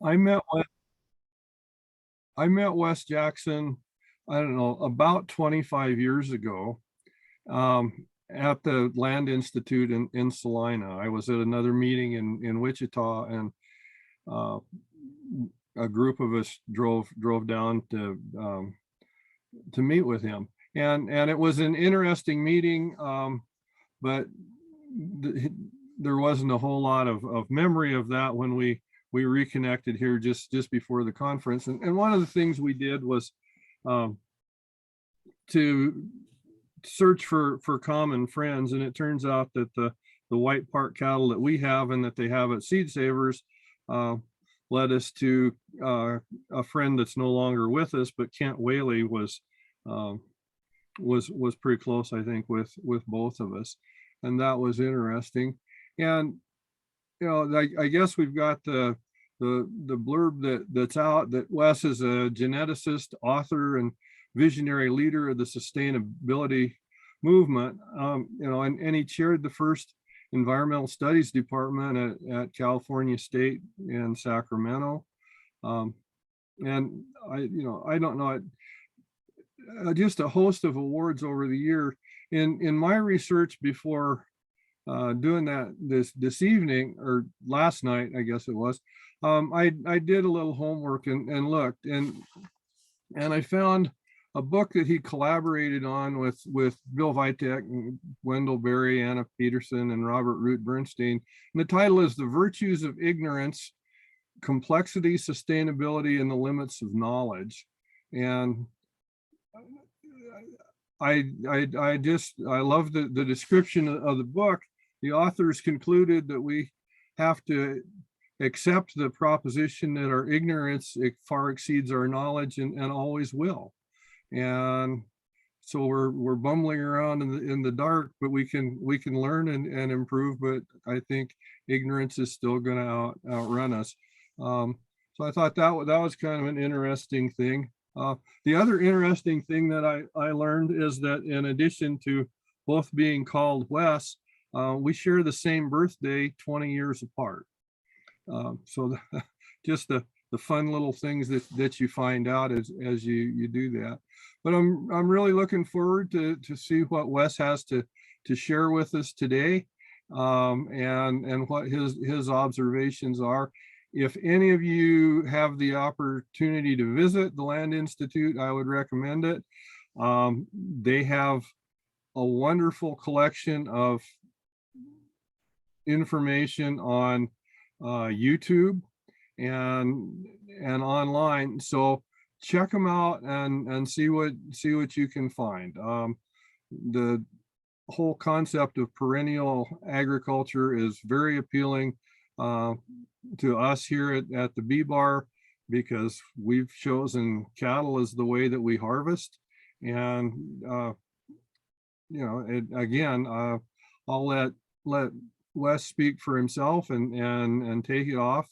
I met I met Wes Jackson, I don't know, about 25 years ago, at the Land Institute in Salina. I was at another meeting in Wichita, and uh, a group of us drove down to meet with him. And it was an interesting meeting, but there wasn't a whole lot of memory of that when we reconnected here just before the conference. And one of the things we did was to search for common friends. And it turns out that the white part cattle that we have and that they have at Seed Savers led us to a friend that's no longer with us, but Kent Whaley was pretty close, I think, with both of us. And that was interesting. And you know, I guess we've got the blurb that's out that Wes is a geneticist, author, and visionary leader of the sustainability movement. You know, and he chaired the first environmental studies department at California State in Sacramento. And I don't know, just a host of awards over the year. In my research before doing that this evening, or last night, I guess it was, I did a little homework and looked, and I found a book that he collaborated on with Bill Vitek and Wendell Berry, Anna Peterson, and Robert Root Bernstein. And the title is The Virtues of Ignorance, Complexity, Sustainability, and the Limits of Knowledge. And I love the description of the book. The authors concluded that we have to accept the proposition that our ignorance far exceeds our knowledge and always will. And so we're bumbling around in the dark, but we can learn and improve. But I think ignorance is still going to outrun us. So I thought that was kind of an interesting thing. The other interesting thing that I learned is that in addition to both being called Wes, we share the same birthday, 20 years apart. So just the fun little things that you find out as you do that. But I'm really looking forward to see what Wes has to share with us today, and what his observations are. If any of you have the opportunity to visit the Land Institute, I would recommend it. They have a wonderful collection of information on YouTube and online. So check them out and see what you can find. The whole concept of perennial agriculture is very appealing to us here at the Bee Bar, because we've chosen cattle as the way that we harvest. And again, I'll let Wes speak for himself and take it off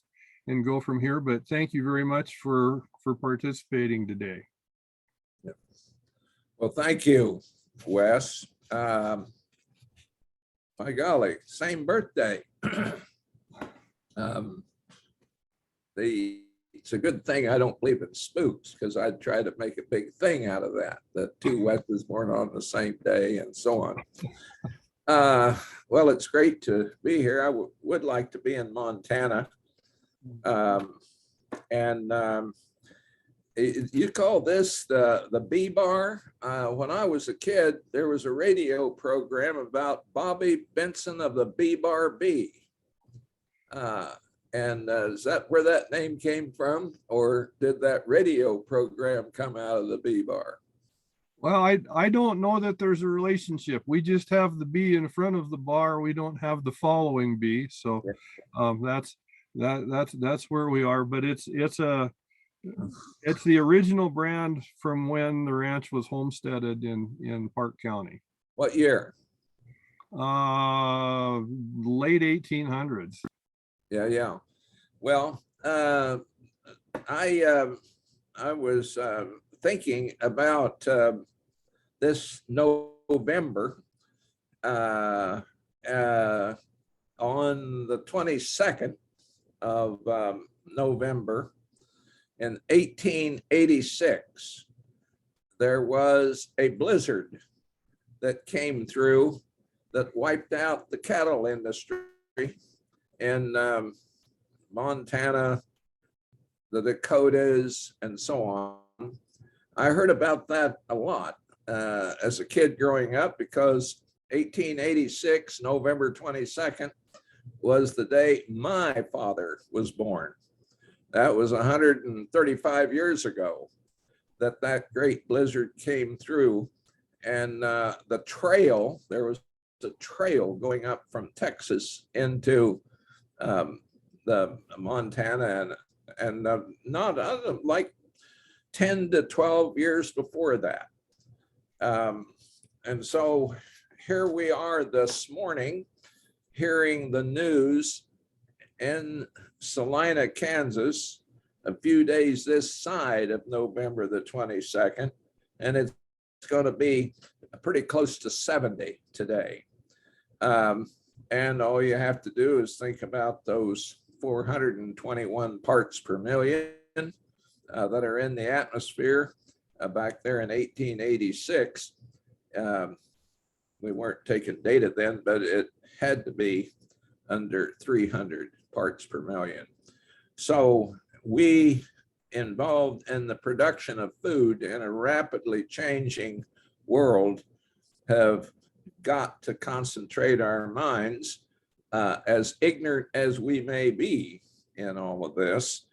and go from here. But thank you very much for participating today. Yep. Well, thank you, Wes. My golly, same birthday. It's a good thing I don't believe in spooks, because I'd try to make a big thing out of that two Wes's born on the same day and so on. Well, it's great to be here. I would like to be in Montana. You call this the Bee Bar? When I was a kid, there was a radio program about Bobby Benson of the Bee Bar Bee. Is that where that name came from, or did that radio program come out of the Bee Bar? Well, I don't know that there's a relationship. We just have the bee in front of the bar. We don't have the following bee. So that's where we are. But it's the original brand from when the ranch was homesteaded in Park County. What year? Late 1800s. Yeah. Well, I was thinking about this November on the 22nd of November in 1886, there was a blizzard that came through that wiped out the cattle industry in Montana, the Dakotas, and so on. I heard about that a lot as a kid growing up, because 1886, November 22nd, was the day my father was born. That was 135 years ago that that great blizzard came through. And the trail, there was a trail going up from Texas into the Montana, and not like 10 to 12 years before that. And so here we are this morning hearing the news in Salina, Kansas, a few days this side of November the 22nd, and it's going to be pretty close to 70 today. And all you have to do is think about those 421 parts per million that are in the atmosphere back there in 1886. We weren't taking data then, but it had to be under 300 parts per million. So we, involved in the production of food in a rapidly changing world, have got to concentrate our minds, as ignorant as we may be in all of this.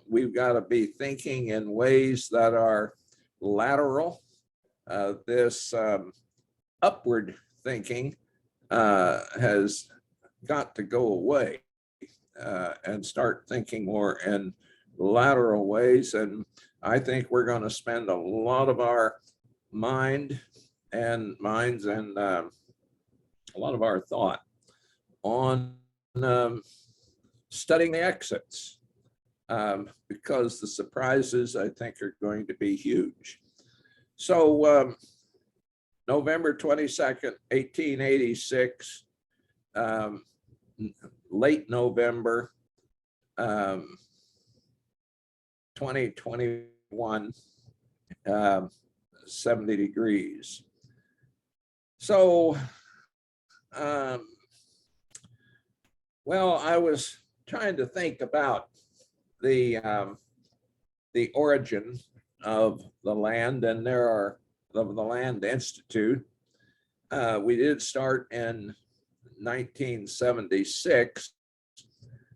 We've got to be thinking in ways that are lateral. This upward thinking has got to go away and start thinking more in lateral ways. And I think we're going to spend a lot of our minds and a lot of our thought on studying the exits, because the surprises, I think, are going to be huge. So November 22nd, 1886, late November, 2021, 70 degrees. So, well, I was trying to think about the origin of the land, and there are of the Land Institute. We did start in 1976.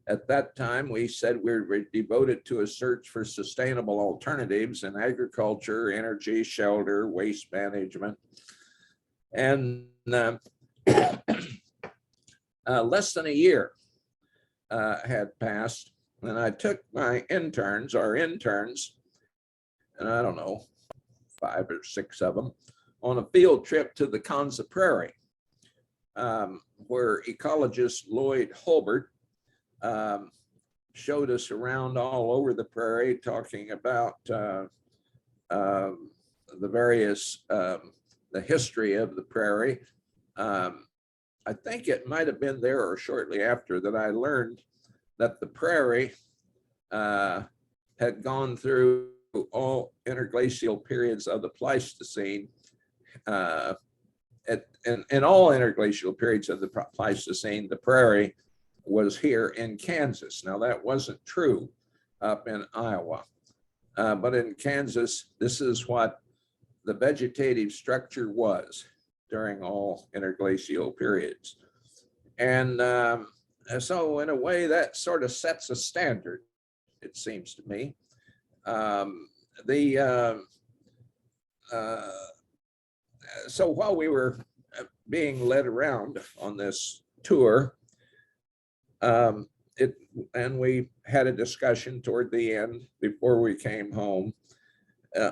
At that time, we said we were devoted to a search for sustainable alternatives in agriculture, energy, shelter, waste management. And less than a year had passed, and I took my interns, and I don't know, 5 or 6 of them, on a field trip to the Crunza Prairie, where ecologist Lloyd Hulbert showed us around all over the prairie, talking about the various, the history of the prairie. I think it might have been there or shortly after that I learned that the prairie had gone through all interglacial periods of the Pleistocene. In all interglacial periods of the Pleistocene, the prairie was here in Kansas. Now, that wasn't true up in Iowa, but in Kansas, this is what the vegetative structure was during all interglacial periods. And so in a way that sort of sets a standard, it seems to me. So while we were being led around on this tour, and we had a discussion toward the end before we came home,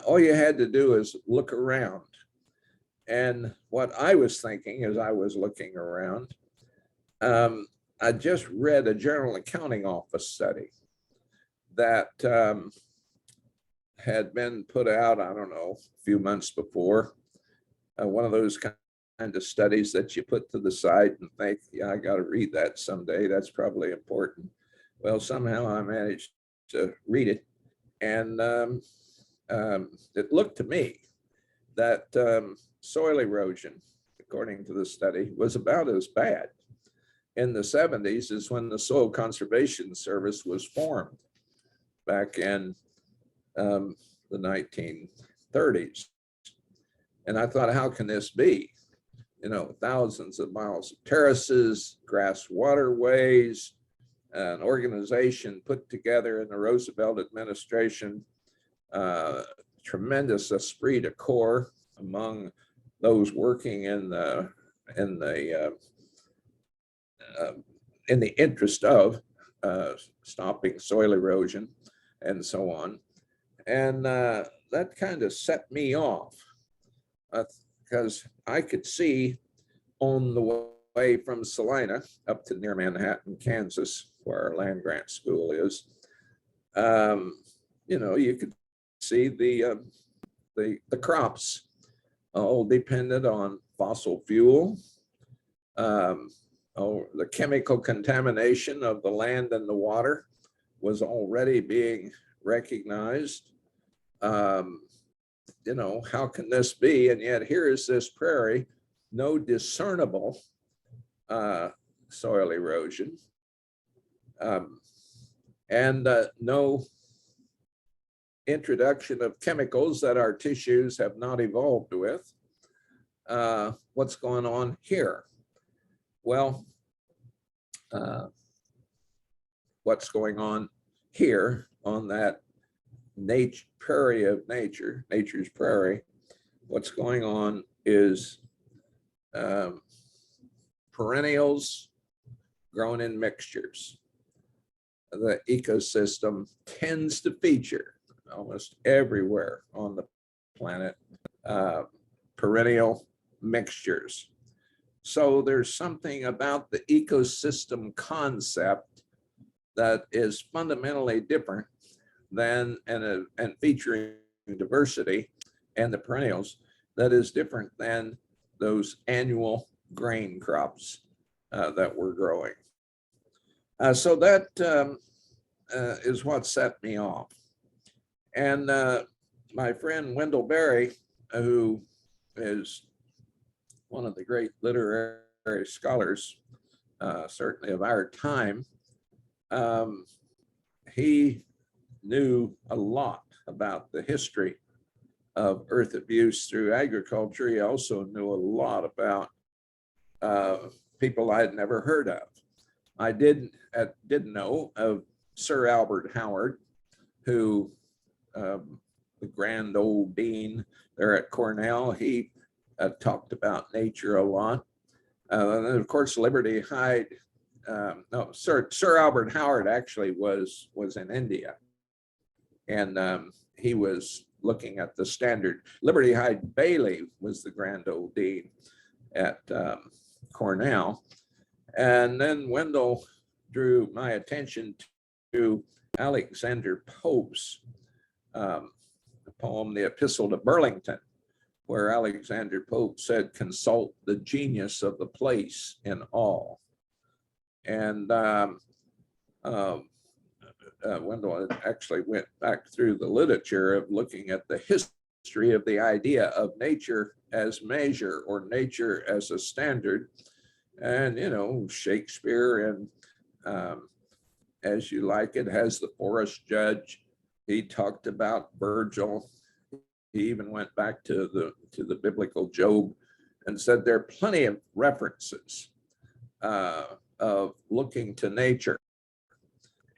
all you had to do is look around. And what I was thinking as I was looking around, I just read a General Accounting Office study that had been put out, I don't know, a few months before. One of those kind of studies that you put to the side and think, yeah, I got to read that someday. That's probably important. Well, somehow I managed to read it, and it looked to me that soil erosion, according to the study, was about as bad in the 70s as when the Soil Conservation Service was formed back in the 1930s. And I thought, how can this be? You know, thousands of miles of terraces, grass waterways, an organization put together in the Roosevelt administration, tremendous esprit de corps among those working in the interest of stopping soil erosion and so on. And that kind of set me off because I could see on the way from Salina up to near Manhattan, Kansas, where our land grant school is, you know, you could see the crops all depended on fossil fuel. The chemical contamination of the land and the water was already being recognized. You know, how can this be? And yet here is this prairie, no discernible soil erosion, and no introduction of chemicals that our tissues have not evolved with. What's going on here? Well, what's going on here on that prairie of nature, nature's prairie, what's going on is perennials grown in mixtures. The ecosystem tends to feature almost everywhere on the planet perennial mixtures. So there's something about the ecosystem concept that is fundamentally different than and featuring diversity and the perennials that is different than those annual grain crops that we're growing. So that is what set me off. And my friend Wendell Berry, who is one of the great literary scholars, certainly of our time, he knew a lot about the history of earth abuse through agriculture. He also knew a lot about people I'd never heard of. I didn't know of Sir Albert Howard, who the grand old dean there at Cornell. He talked about nature a lot. And then of course, Liberty Hyde, no, Sir Albert Howard actually was in India. And he was looking at the standard. Liberty Hyde Bailey was the grand old dean at Cornell. And then Wendell drew my attention to Alexander Pope's poem, The Epistle to Burlington, where Alexander Pope said, consult the genius of the place in all. And Wendell actually went back through the literature of looking at the history of the idea of nature as measure or nature as a standard. And, you know, Shakespeare and As You Like It has the Forest Judge. He talked about Virgil. He even went back to the biblical Job and said there are plenty of references of looking to nature.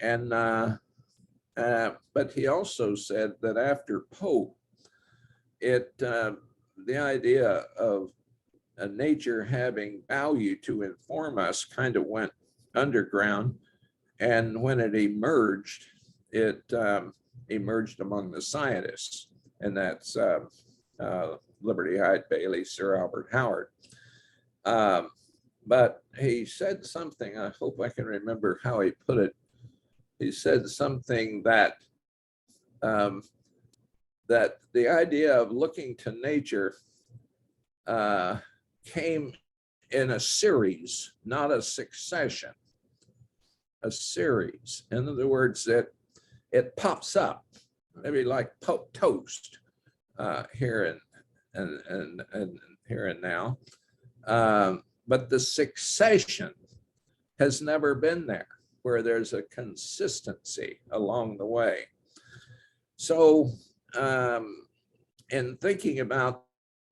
And but he also said that after Pope, the idea of nature having value to inform us kind of went underground. And when it emerged among the scientists, and that's Liberty Hyde Bailey, Sir Albert Howard. But he said something, I hope I can remember how he put it. He said something that that the idea of looking to nature came in a series, not a succession. a series. In other words, that it pops up, maybe like toast here and here and now. But the succession has never been there, where there's a consistency along the way. So in thinking about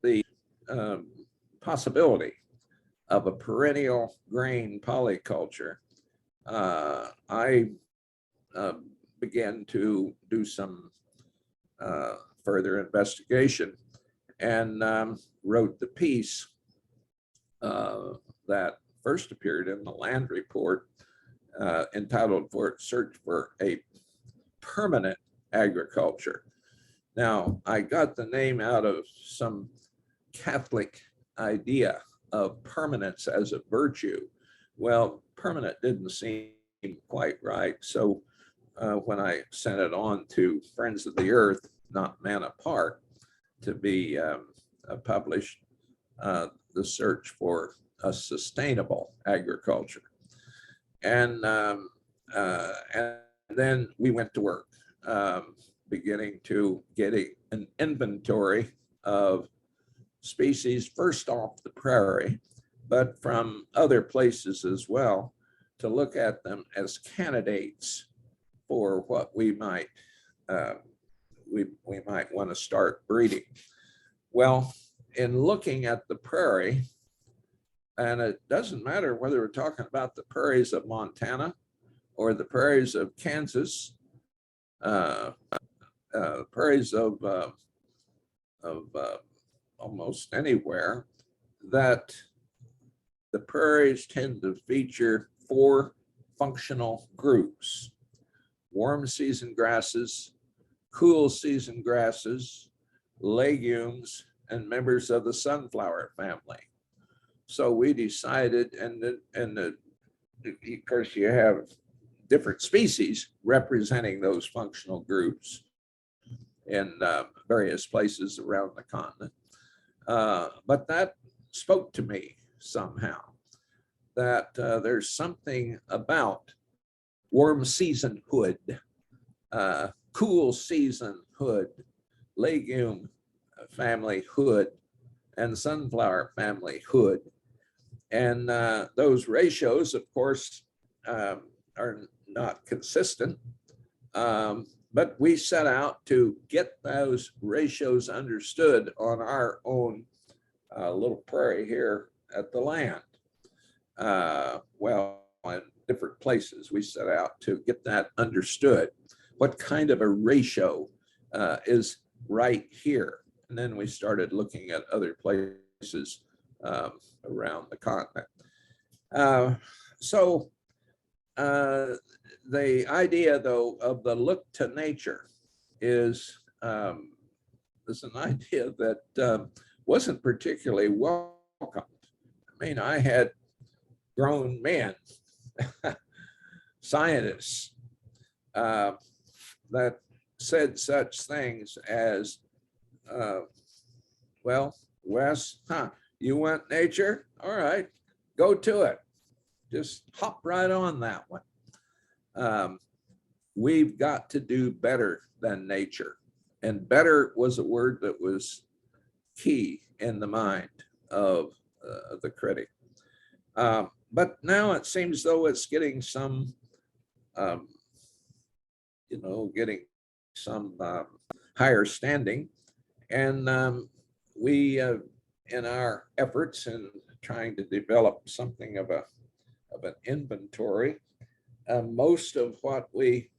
the possibility of a perennial grain polyculture, I began to do some further investigation and wrote the piece that first appeared in the Land Report entitled Search for a Permanent Agriculture. Now, I got the name out of some Catholic idea of permanence as a virtue. Well, permanent didn't seem quite right. So when I sent it on to Friends of the Earth, Not Man Apart, to be published, the search for a sustainable agriculture. And then we went to work, beginning to get an inventory of species, first off the prairie, but from other places as well, to look at them as candidates for what we might we might want to start breeding. Well, in looking at the prairie, and it doesn't matter whether we're talking about the prairies of Montana or the prairies of Kansas, prairies of almost anywhere, that the prairies tend to feature 4 functional groups: warm season grasses, cool season grasses, legumes, and members of the sunflower family. So we decided, and of course you have different species representing those functional groups in various places around the continent. But that spoke to me somehow, that there's something about warm season hood, cool season hood, legume family hood, and sunflower family hood. And those ratios, of course, are not consistent. But we set out to get those ratios understood on our own little prairie here at the land. Well, in different places, we set out to get that understood. What kind of a ratio is right here? And then we started looking at other places around the continent. So the idea, though, of the look to nature is an idea that wasn't particularly welcomed. I mean, I had grown men, scientists, that said such things as, well, Wes, you want nature? All right, go to it. Just hop right on that one. We've got to do better than nature. And better was a word that was key in the mind of the critic. But now it seems though it's getting some, getting some higher standing. And we, in our efforts in trying to develop something of an inventory, most of what we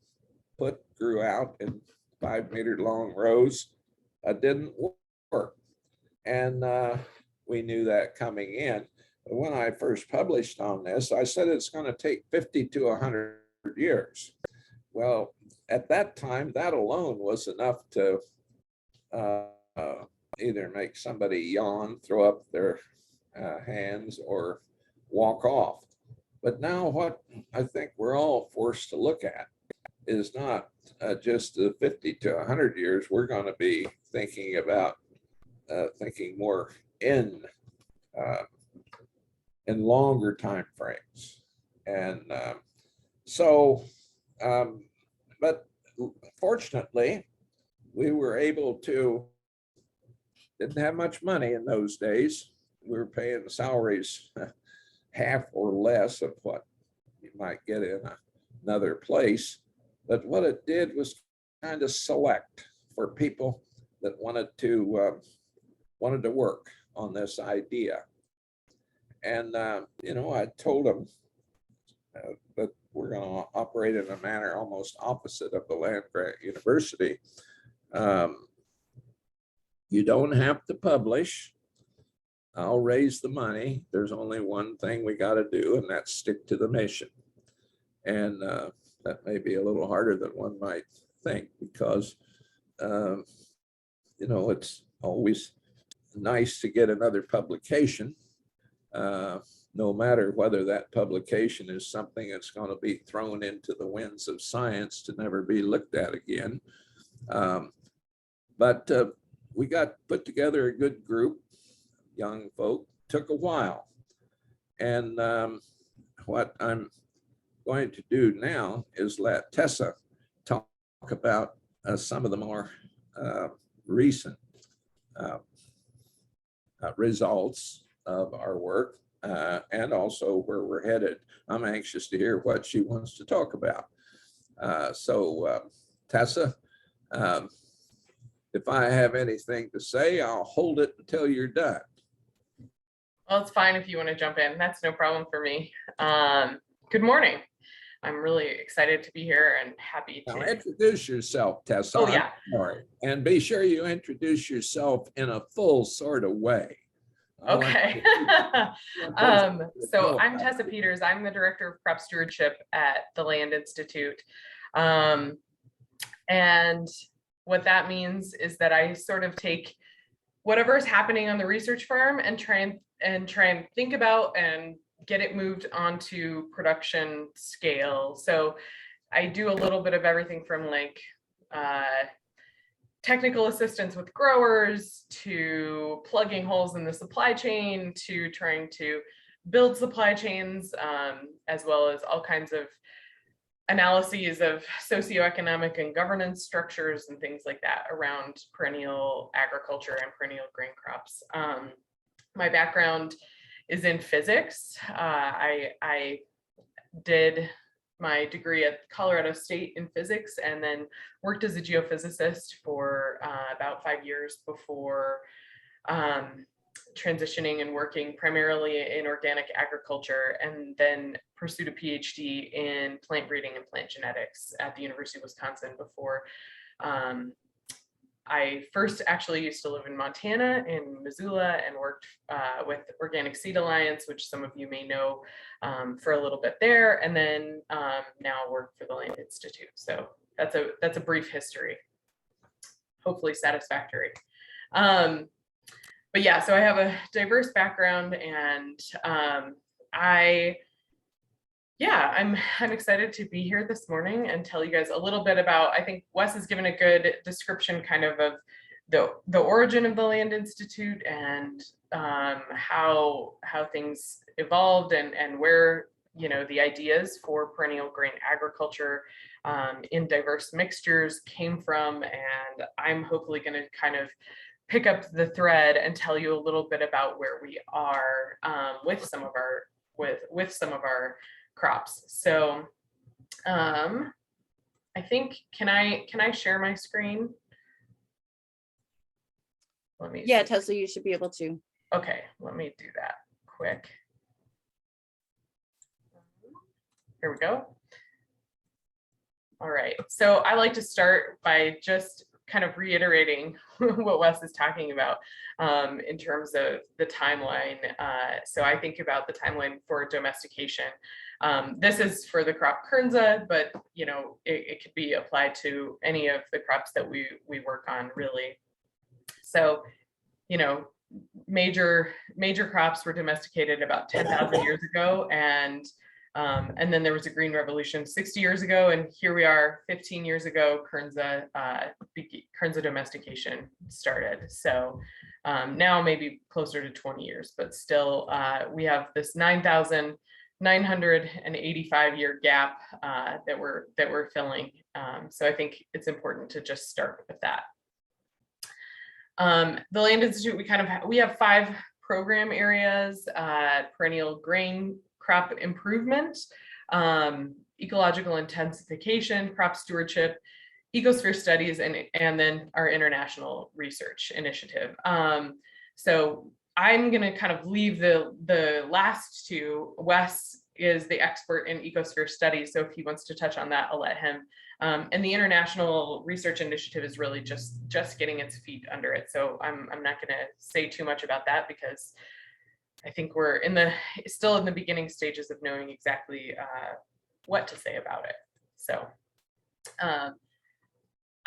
grew out in 5-meter long rows didn't work. And we knew that coming in. But when I first published on this, I said it's going to take 50 to 100 years. Well, at that time, that alone was enough to either make somebody yawn, throw up their hands, or walk off. But now what I think we're all forced to look at is not just the 50 to 100 years. We're going to be thinking about thinking more in longer time frames. And So, but fortunately, we were able to, didn't have much money in those days. We were paying salaries half or less of what you might get in another place. But what it did was kind of select for people that wanted to work on this idea. And I told them that we're going to operate in a manner almost opposite of the land grant university. You don't have to publish. I'll raise the money. There's only one thing we got to do, and that's stick to the mission. And that may be a little harder than one might think, because it's always nice to get another publication, no matter whether that publication is something that's going to be thrown into the winds of science to never be looked at again. But we got put together a good group, young folk. Took a while. And what I'm going to do now is let Tessa talk about some of the more recent results of our work, and also where we're headed. I'm anxious to hear what she wants to talk about. So Tessa, if I have anything to say, I'll hold it until you're done. Well, it's fine if you want to jump in. That's no problem for me. Good morning. I'm really excited to be here and happy to. Now introduce yourself, Tessa. Oh, yeah. Sorry. And be sure you introduce yourself in a full sort of way. Okay. So I'm Tessa Peters. I'm the director of Crop Stewardship at the Land Institute. And what that means is that I sort of take whatever is happening on the research farm and try and think about and get it moved onto production scale. So I do a little bit of everything from like technical assistance with growers, to plugging holes in the supply chain, to trying to build supply chains, as well as all kinds of analyses of socioeconomic and governance structures and things like that around perennial agriculture and perennial grain crops. My background is in physics. I did my degree at Colorado State in physics, and then worked as a geophysicist for about 5 years before transitioning and working primarily in organic agriculture, and then pursued a PhD in plant breeding and plant genetics at the University of Wisconsin before I first actually used to live in Montana, in Missoula, and worked with Organic Seed Alliance, which some of you may know, for a little bit there, and then now work for the Land Institute. So that's a brief history, hopefully satisfactory. But yeah, so I have a diverse background, and I'm excited to be here this morning and tell you guys a little bit about, I think Wes has given a good description kind of the origin of the Land Institute, and how things evolved, and where, the ideas for perennial grain agriculture in diverse mixtures came from. And I'm hopefully going to kind of pick up the thread and tell you a little bit about where we are with some of our crops. So I think, can I share my screen? Let me. Yeah, Tessa, you should be able to. Okay, let me do that quick. Here we go. All right, so I like to start by just kind of reiterating what Wes is talking about in terms of the timeline. So I think about the timeline for domestication. This is for the crop Kernza, but it could be applied to any of the crops that we work on, really. So, major crops were domesticated about 10,000 years ago, and then there was a green revolution 60 years ago, and here we are 15 years ago, Kernza domestication started. So now maybe closer to 20 years, but still we have this 9,000 985-year gap that we're filling. So I think it's important to just start with that. The Land Institute, we have 5 program areas: perennial grain crop improvement, ecological intensification, crop stewardship, ecosphere studies, and then our international research initiative. So I'm going to kind of leave the last 2. Wes is the expert in ecosphere studies, so if he wants to touch on that, I'll let him. And the international research initiative is really just getting its feet under it. So I'm not going to say too much about that, because I think we're still in the beginning stages of knowing exactly what to say about it. So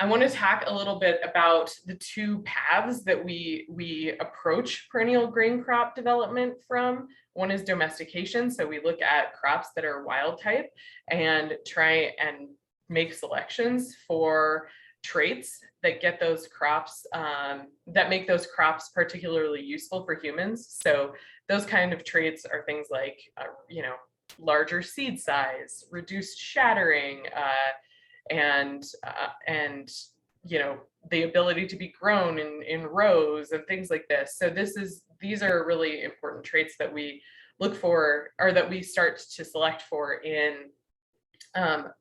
I want to talk a little bit about the 2 paths that we approach perennial grain crop development from. One is domestication. So we look at crops that are wild type and try and make selections for traits that get those crops, that make those crops particularly useful for humans. So those kind of traits are things like, larger seed size, reduced shattering, and the ability to be grown in rows and things like this. So these are really important traits that we look for, or that we start to select for in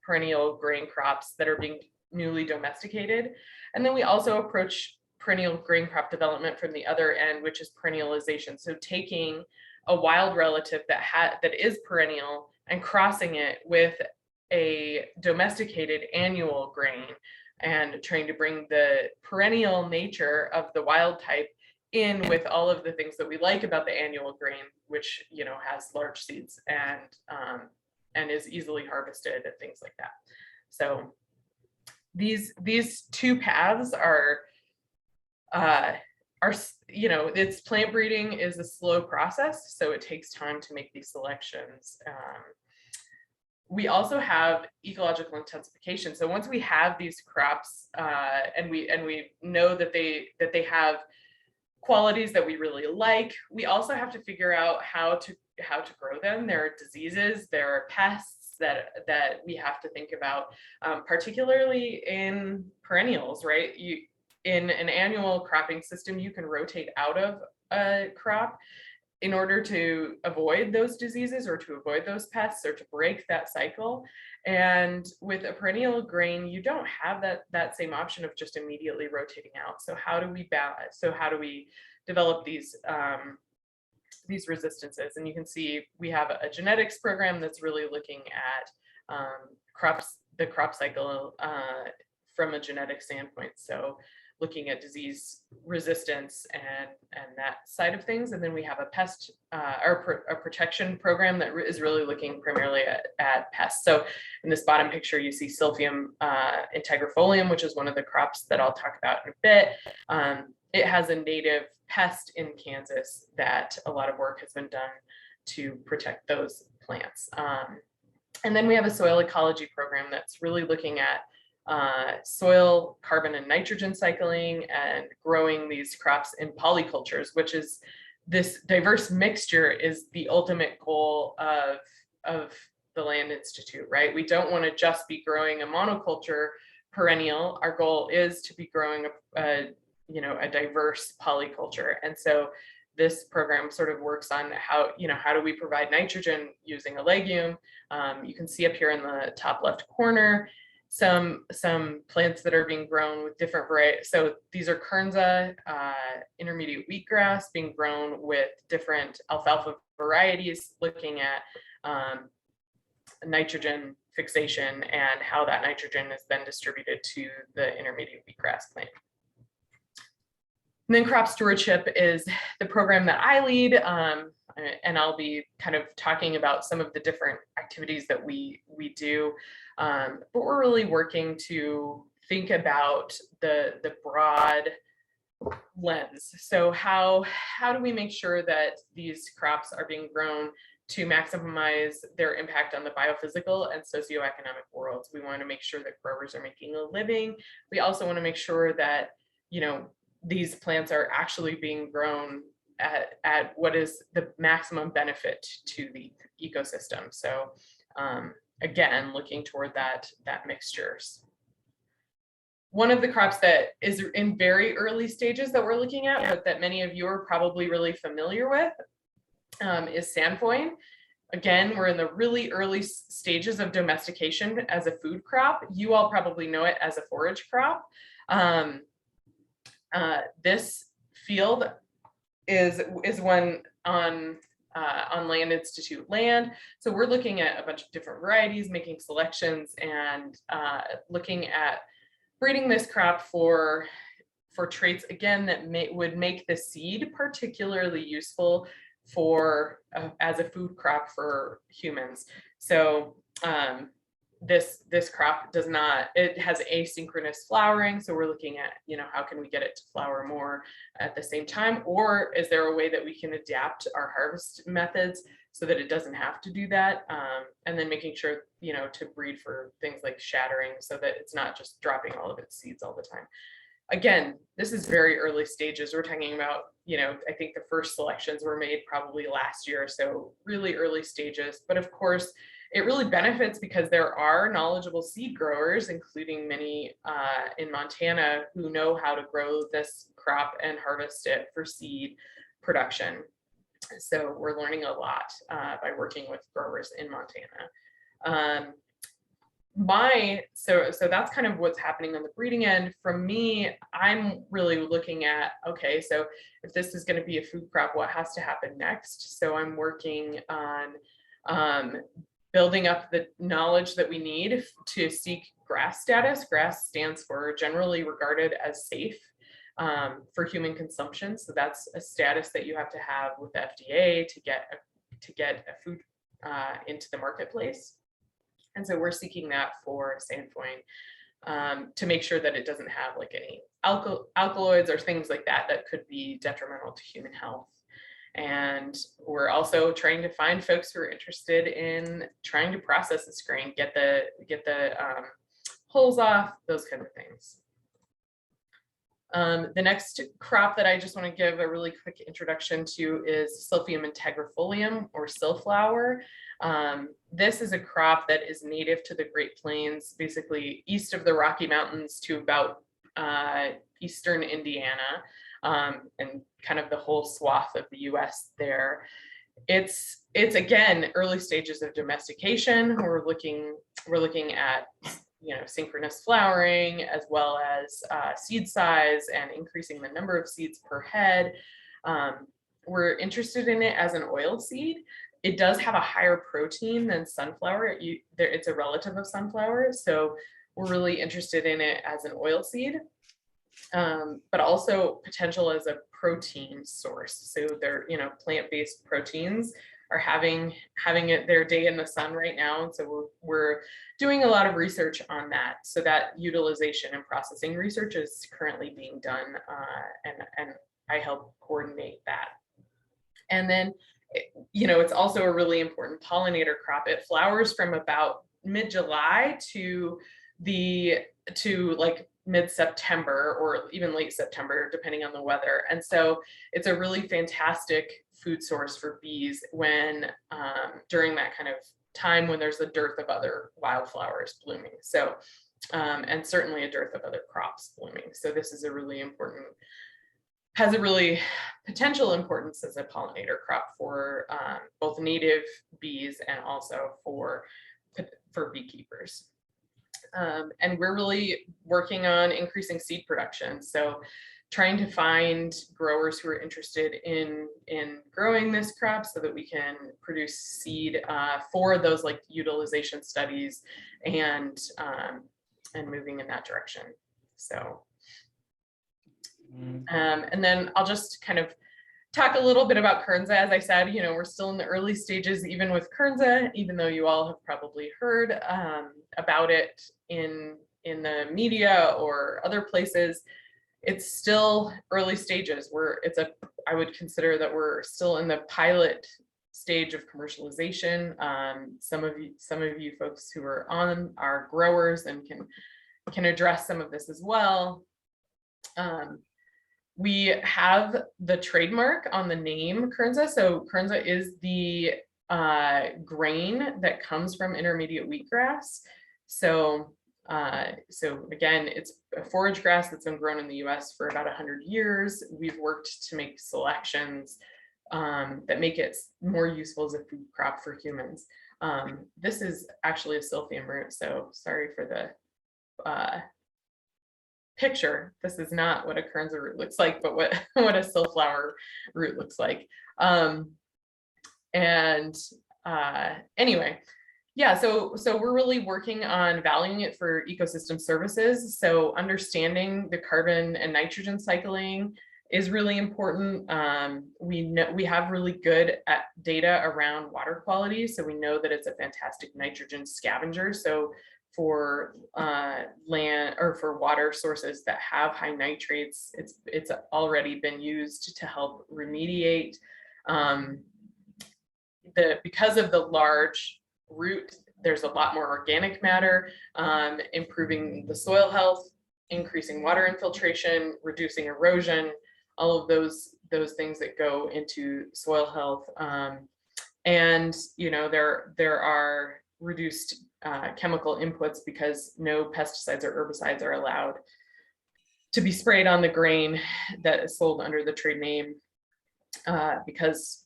perennial grain crops that are being newly domesticated. And then we also approach perennial grain crop development from the other end, which is perennialization. So taking a wild relative that is perennial and crossing it with a domesticated annual grain, and trying to bring the perennial nature of the wild type in with all of the things that we like about the annual grain, which has large seeds and is easily harvested and things like that. So these 2 paths are it's plant breeding is a slow process, so it takes time to make these selections. We also have ecological intensification. So once we have these crops and we know that they have qualities that we really like, we also have to figure out how to grow them. There are diseases, there are pests that we have to think about, particularly in perennials, right? In an annual cropping system, you can rotate out of a crop in order to avoid those diseases or to avoid those pests or to break that cycle. And with a perennial grain, you don't have that same option of just immediately rotating out. So how do we balance? So how do we develop these resistances? And you can see we have a genetics program that's really looking at the crop cycle from a genetic standpoint. So looking at disease resistance and that side of things. And then we have a pest or a protection program that is really looking primarily at pests. So in this bottom picture, you see Silphium integrifolium, which is one of the crops that I'll talk about in a bit. It has a native pest in Kansas that a lot of work has been done to protect those plants. And then we have a soil ecology program that's really looking at soil carbon and nitrogen cycling and growing these crops in polycultures, which is this diverse mixture is the ultimate goal of the Land Institute, right? We don't want to just be growing a monoculture perennial. Our goal is to be growing a diverse polyculture. And so this program sort of works on how do we provide nitrogen using a legume. You can see up here in the top left corner some plants that are being grown with different varieties. So these are Kernza, intermediate wheatgrass being grown with different alfalfa varieties, looking at nitrogen fixation and how that nitrogen is then distributed to the intermediate wheatgrass plant. And then crop stewardship is the program that I lead, and I'll be kind of talking about some of the different activities that we do. But we're really working to think about the broad lens. So how do we make sure that these crops are being grown to maximize their impact on the biophysical and socioeconomic worlds? We want to make sure that growers are making a living. We also want to make sure that, these plants are actually being grown at what is the maximum benefit to the ecosystem. So again, looking toward that mixtures. One of the crops that is in very early stages that we're looking at, but that many of you are probably really familiar with, is Sandpoint. Again, we're in the really early stages of domestication as a food crop. You all probably know it as a forage crop. This field is one on Land Institute land. So we're looking at a bunch of different varieties, making selections, and looking at breeding this crop for traits, again, that would make the seed particularly useful for as a food crop for humans. So this crop does not, it has asynchronous flowering. So we're looking at, how can we get it to flower more at the same time? Or is there a way that we can adapt our harvest methods so that it doesn't have to do that? And then making sure, to breed for things like shattering so that it's not just dropping all of its seeds all the time. Again, this is very early stages. We're talking about, I think the first selections were made probably last year, so really early stages. But of course, it really benefits because there are knowledgeable seed growers, including many in Montana, who know how to grow this crop and harvest it for seed production. So we're learning a lot by working with growers in Montana. So that's kind of what's happening on the breeding end. From me, I'm really looking at, okay, so if this is going to be a food crop, what has to happen next? So I'm working on building up the knowledge that we need to seek GRAS status. GRAS stands for generally regarded as safe for human consumption. So that's a status that you have to have with the FDA to get a food into the marketplace. And so we're seeking that for Sandpoint to make sure that it doesn't have like any alkaloids or things like that that could be detrimental to human health. And we're also trying to find folks who are interested in trying to process this grain, get the hulls off, those kind of things. The next crop that I just want to give a really quick introduction to is Silphium integrifolium, or Silflower. This is a crop that is native to the Great Plains, basically east of the Rocky Mountains to about eastern Indiana, and kind of the whole swath of the US there. It's again early stages of domestication. We're looking at synchronous flowering, as well as seed size and increasing the number of seeds per head. We're interested in it as an oil seed. It does have a higher protein than sunflower. It's a relative of sunflower, so we're really interested in it as an oil seed, but also potential as a protein source. So they're, plant-based proteins are having it their day in the sun right now. And so we're doing a lot of research on that. So that utilization and processing research is currently being done, and I help coordinate that. And then, it's also a really important pollinator crop. It flowers from about mid-July to like mid-September or even late September, depending on the weather. And so it's a really fantastic food source for bees when during that kind of time when there's a dearth of other wildflowers blooming. So and certainly a dearth of other crops blooming. So this is a really important, has a really potential importance as a pollinator crop for both native bees and also for beekeepers. And we're really working on increasing seed production. So trying to find growers who are interested in growing this crop so that we can produce seed for those like utilization studies and moving in that direction. So, and then I'll just kind of talk a little bit about Kernza. As I said, we're still in the early stages, even with Kernza, even though you all have probably heard about it in the media or other places. It's still early stages. I would consider that we're still in the pilot stage of commercialization. Some of you folks who are on are growers and can address some of this as well. We have the trademark on the name Kernza. So Kernza is the grain that comes from intermediate wheatgrass. So again, it's a forage grass that's been grown in the US for about 100 years. We've worked to make selections that make it more useful as a food crop for humans. This is actually a Silphium root, so sorry for the picture. This is not what a Kernza root looks like, but what a Silphium root looks like. Anyway, yeah, so we're really working on valuing it for ecosystem services. So understanding the carbon and nitrogen cycling is really important. We know we have really good data around water quality, so we know that it's a fantastic nitrogen scavenger. So for land or for water sources that have high nitrates, it's already been used to help remediate. Because of the large root, there's a lot more organic matter, improving the soil health, increasing water infiltration, reducing erosion, all of those things that go into soil health. And there are reduced chemical inputs because no pesticides or herbicides are allowed to be sprayed on the grain that is sold under the trade name, because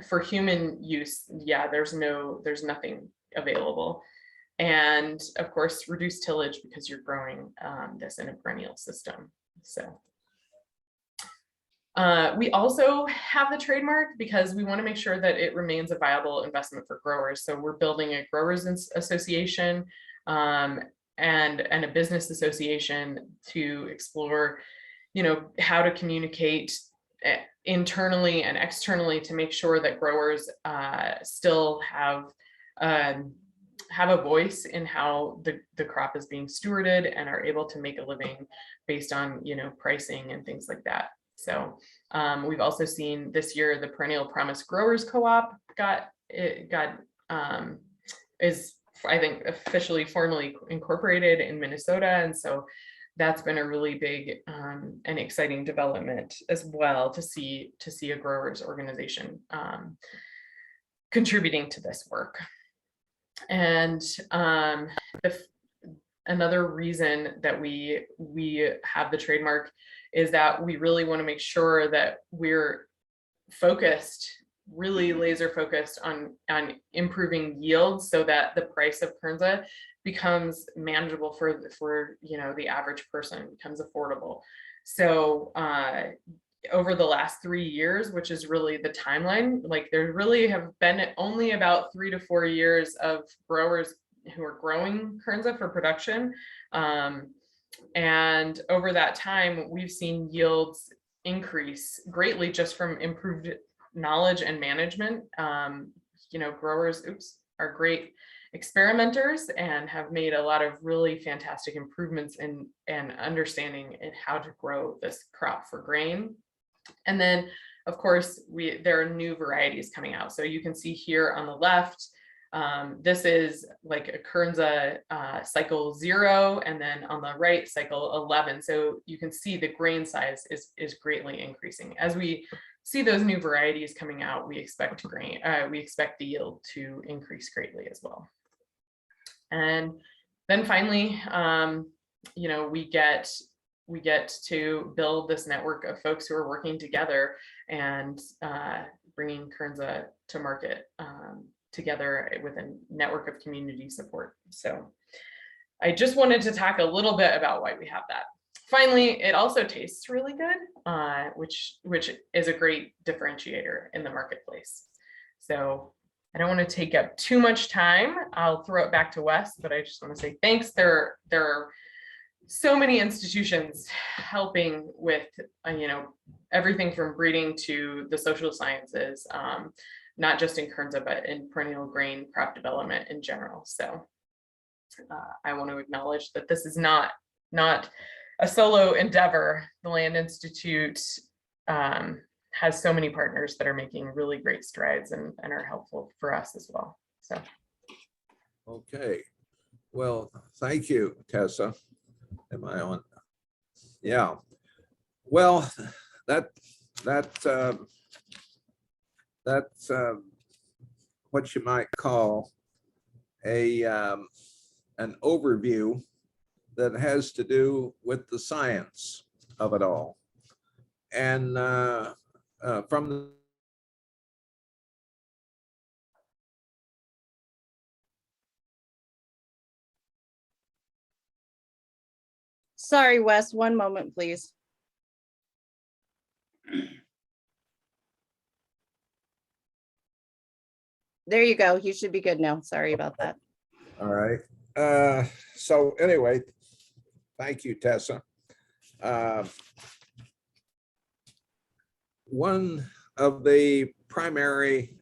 for human use, yeah, there's nothing available. And of course, reduce tillage because you're growing this in a perennial system. So we also have the trademark because we want to make sure that it remains a viable investment for growers. So we're building a growers association and a business association to explore, how to communicate internally and externally to make sure that growers still have a voice in how the crop is being stewarded and are able to make a living based on pricing and things like that. So we've also seen this year the Perennial Promise Growers Co-op is, I think, officially formally incorporated in Minnesota, and so that's been a really big and exciting development as well to see a growers organization contributing to this work. And another reason that we have the trademark is that we really want to make sure that we're really laser focused on improving yields so that the price of Kernza becomes manageable for the average person, becomes affordable. So over the last 3 years, which is really the timeline, like there really have been only about 3 to 4 years of growers who are growing Kernza for production. And over that time, we've seen yields increase greatly just from improved knowledge and management. Growers are great experimenters and have made a lot of really fantastic improvements in understanding in how to grow this crop for grain. And then, of course, there are new varieties coming out. So you can see here on the left, this is like a Kernza cycle 0, and then on the right, cycle 11. So you can see the grain size is greatly increasing. As we see those new varieties coming out, we expect the yield to increase greatly as well. And then finally, we get to build this network of folks who are working together and bringing Kernza to market together with a network of community support. So I just wanted to talk a little bit about why we have that. Finally, it also tastes really good, which is a great differentiator in the marketplace. So I don't want to take up too much time. I'll throw it back to Wes, but I just want to say thanks. There are so many institutions helping with, everything from breeding to the social sciences, not just in Kernza, but in perennial grain crop development in general. So I want to acknowledge that this is not a solo endeavor. The Land Institute has so many partners that are making really great strides and are helpful for us as well. So. Okay, well, thank you, Tessa. Am I on? Yeah. Well, that's what you might call an overview that has to do with the science of it all. And from the Sorry, Wes, one moment, please. There you go. You should be good now. Sorry about that. All right. So anyway, thank you, Tessa. One of the primary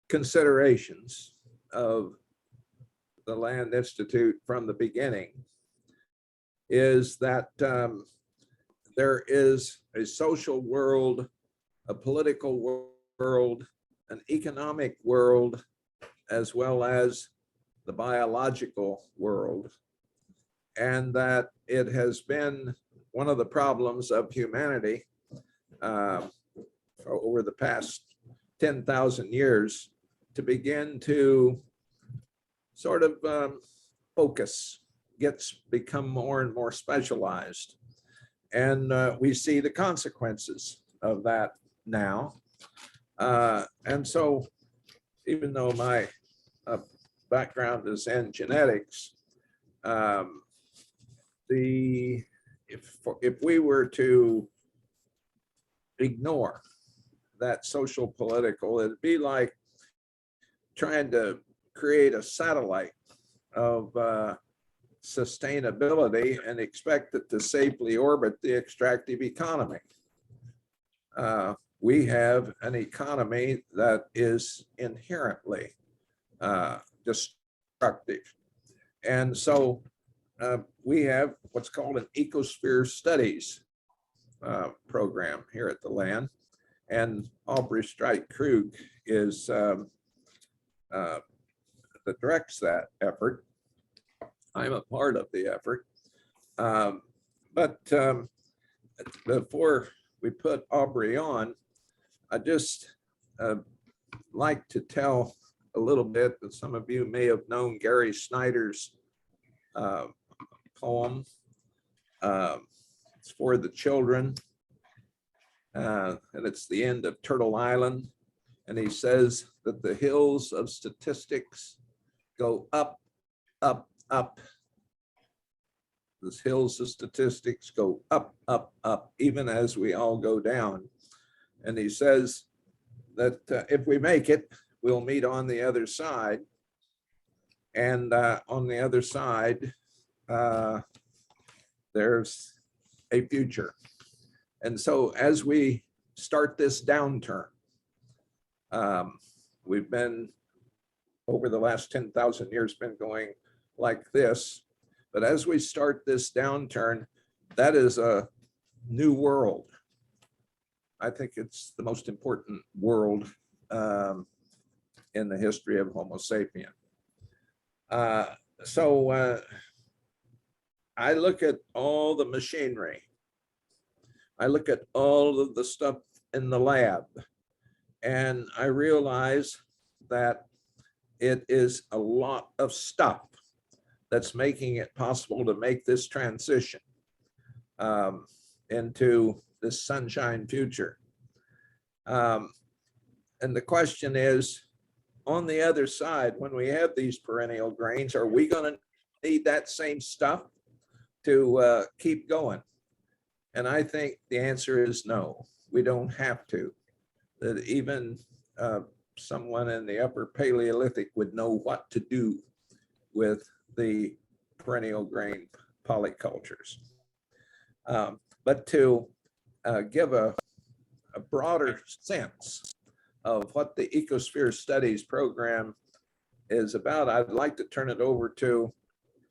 considerations of the Land Institute from the beginning is that there is a social world, a political world, an economic world, as well as the biological world, and that it has been one of the problems of humanity over the past 10,000 years to begin to sort of focus, become more and more specialized. And we see the consequences of that now. And so even though my background is in genetics, if we were to ignore that social political, it'd be like trying to create a satellite of sustainability and expect it to safely orbit the extractive economy. We have an economy that is inherently destructive. And so we have what's called an ecosphere studies program here at the land. And Aubrey Sturm is that directs that effort. I'm a part of the effort. But before we put Aubrey on, I just like to tell a little bit that some of you may have known Gary Snyder's poem. It's for the children, and it's the end of Turtle Island. And he says that the hills of statistics go up, up, up. The hills of statistics go up, up, up, even as we all go down. And he says that if we make it, we'll meet on the other side. And on the other side, there's a future. And so as we start this downturn, we've been, over the last 10,000 years, been going like this. But as we start this downturn, that is a new world. I think it's the most important world in the history of Homo sapien. So I look at all the machinery. I look at all of the stuff in the lab, and I realize that it is a lot of stuff that's making it possible to make this transition into this sunshine future. And the question is, on the other side, when we have these perennial grains, are we going to need that same stuff to keep going? And I think the answer is no, we don't have to. That even someone in the upper Paleolithic would know what to do with the perennial grain polycultures. But to give a broader sense of what the Ecosphere Studies program is about, I'd like to turn it over to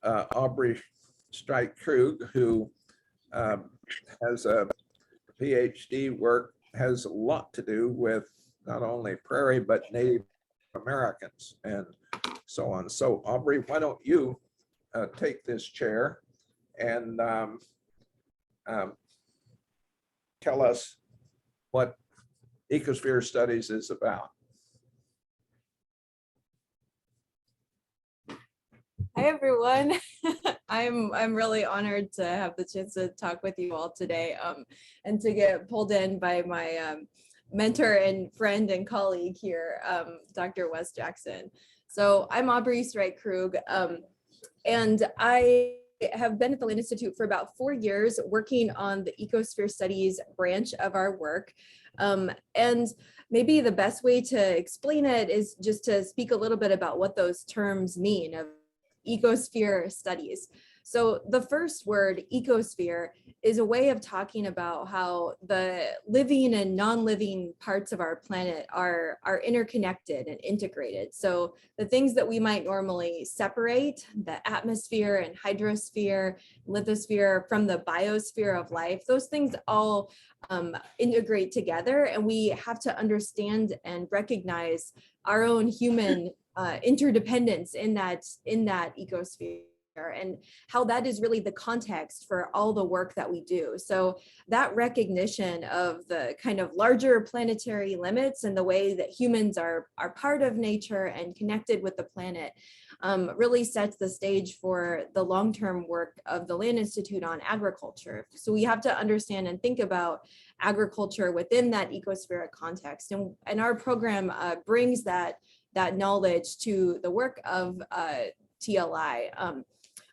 Aubrey Sturm, who has a PhD work, has a lot to do with not only prairie, but Native Americans and so on. So Aubrey, why don't you take this chair and tell us what ecosphere studies is about. Hi, everyone. I'm really honored to have the chance to talk with you all today, and to get pulled in by my mentor and friend and colleague here, Dr. Wes Jackson. So I'm Aubrey Sturm, and I have been at the Land Institute for about 4 years working on the ecosphere studies branch of our work. And maybe the best way to explain it is just to speak a little bit about what those terms mean of ecosphere studies. So the first word, ecosphere, is a way of talking about how the living and non-living parts of our planet are interconnected and integrated. So the things that we might normally separate, the atmosphere and hydrosphere, lithosphere, from the biosphere of life, those things all integrate together, and we have to understand and recognize our own human interdependence in that ecosphere, and how that is really the context for all the work that we do. So that recognition of the kind of larger planetary limits and the way that humans are part of nature and connected with the planet really sets the stage for the long-term work of the Land Institute on agriculture. So we have to understand and think about agriculture within that ecospheric context. And our program brings that knowledge to the work of TLI.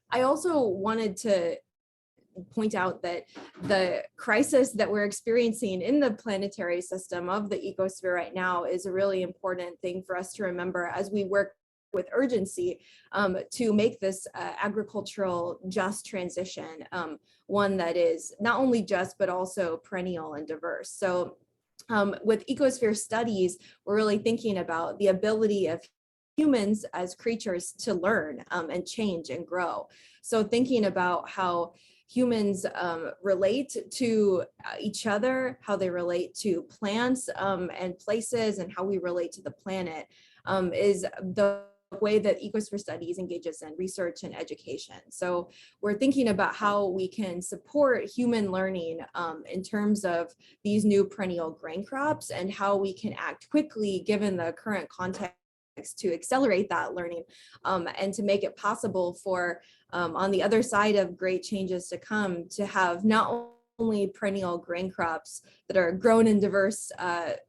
I also wanted to point out that the crisis that we're experiencing in the planetary system of the ecosphere right now is a really important thing for us to remember as we work with urgency to make this agricultural just transition, one that is not only just, but also perennial and diverse. So with ecosphere studies, we're really thinking about the ability of humans as creatures to learn and change and grow. So thinking about how humans relate to each other, how they relate to plants and places, and how we relate to the planet is the way that ecosphere studies engages in research and education. So we're thinking about how we can support human learning in terms of these new perennial grain crops, and how we can act quickly given the current context to accelerate that learning and to make it possible for on the other side of great changes to come, to have not only perennial grain crops that are grown in diverse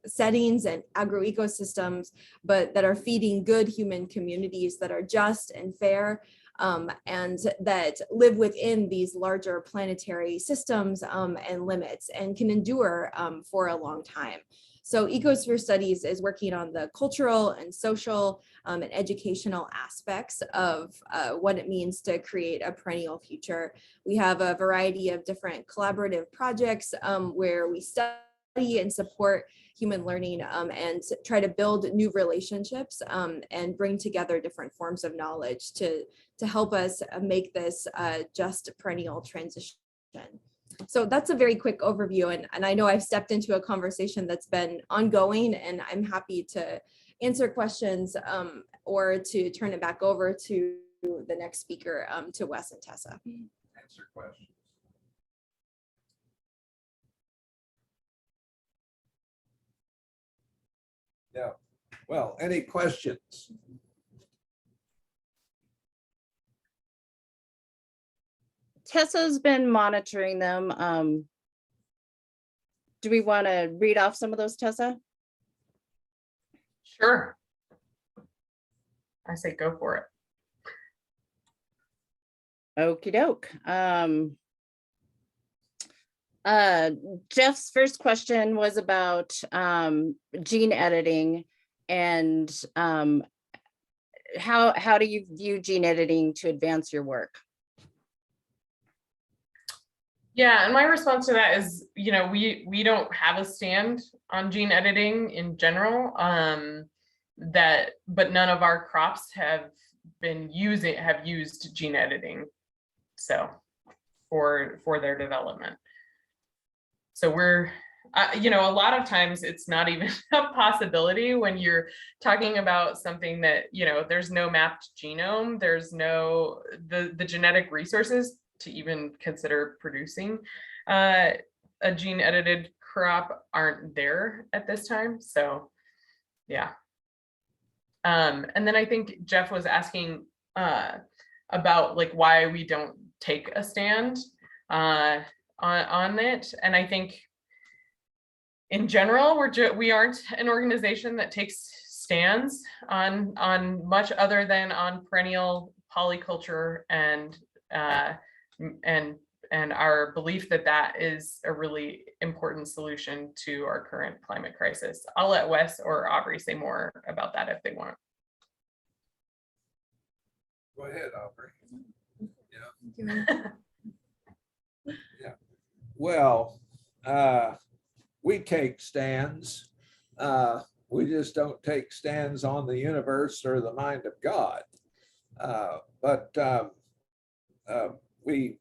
settings and agroecosystems, but that are feeding good human communities that are just and fair, and that live within these larger planetary systems and limits, and can endure for a long time. So ecosphere studies is working on the cultural and social and educational aspects of what it means to create a perennial future. We have a variety of different collaborative projects where we study and support human learning and try to build new relationships and bring together different forms of knowledge to help us make this just perennial transition. So that's a very quick overview, and I know I've stepped into a conversation that's been ongoing, and I'm happy to answer questions or to turn it back over to the next speaker, to Wes and Tessa. Answer questions. Yeah, well, any questions? Tessa's been monitoring them. Do we want to read off some of those, Tessa? Sure. I say go for it. Okie doke. Jeff's first question was about gene editing, and how do you view gene editing to advance your work? Yeah, and my response to that is, we don't have a stand on gene editing in general. But none of our crops have used gene editing, so for their development. So we're, a lot of times it's not even a possibility when you're talking about something that, there's no mapped genome, there's no, the genetic resources to even consider producing a gene edited crop aren't there at this time. So yeah. And then I think Jeff was asking about like why we don't take a stand on it. And I think in general, we aren't an organization that takes stands on much other than on perennial polyculture and our belief that that is a really important solution to our current climate crisis. I'll let Wes or Aubrey say more about that if they want. Go ahead, Aubrey. Yeah. Well, we take stands. We just don't take stands on the universe or the mind of God. But we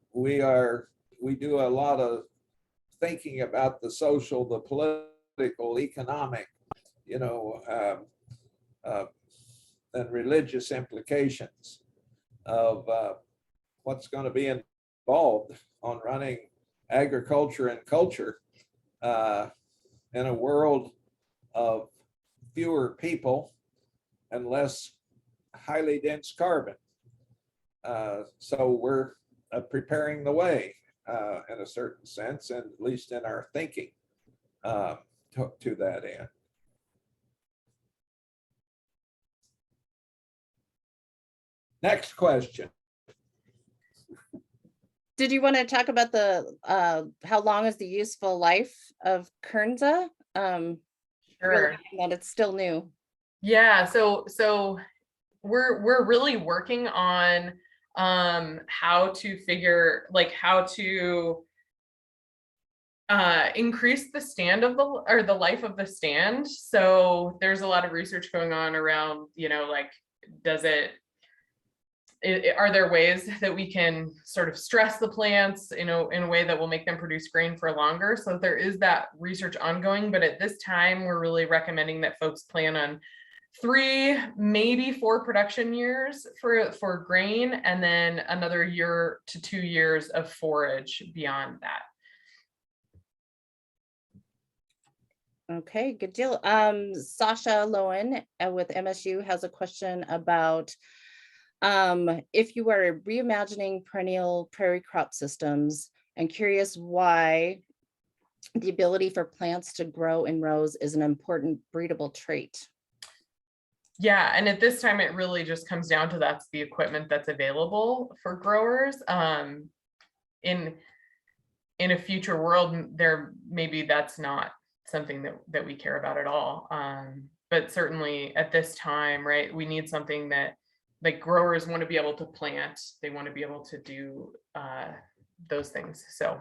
do a lot of thinking about the social, the political, economic, and religious implications of what's going to be involved on running agriculture and culture in a world of fewer people and less highly dense carbon. So we're preparing the way in a certain sense, and at least in our thinking to that end. Next question. Did you want to talk about the how long is the useful life of Kernza? Sure. That it's still new. Yeah, so we're really working on how to figure how to increase the stand of the life of the stand. So there's a lot of research going on around, are there ways that we can sort of stress the plants, in a way that will make them produce grain for longer? So there is that research ongoing, but at this time, we're really recommending that folks plan on 3, maybe 4 production years for grain, and then another year to 2 years of forage beyond that. Okay, good deal. Sasha Lowen with MSU has a question about if you were reimagining perennial prairie crop systems, and curious why the ability for plants to grow in rows is an important breedable trait. Yeah, and at this time, it really just comes down to that's the equipment that's available for growers. In a future world, maybe that's not something that we care about at all. But certainly at this time, right, we need something that growers want to be able to plant. They want to be able to do those things. So,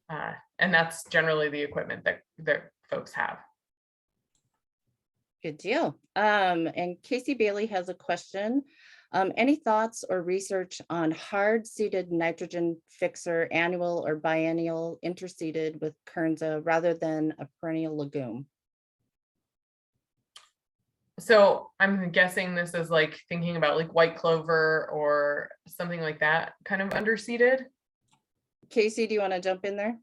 and that's generally the equipment that folks have. Good deal. And Casey Bailey has a question. Any thoughts or research on hard-seeded nitrogen fixer, annual or biennial interseeded with Kernza rather than a perennial legume? So I'm guessing this is thinking about white clover or something like that, kind of underseeded. Casey, do you want to jump in there?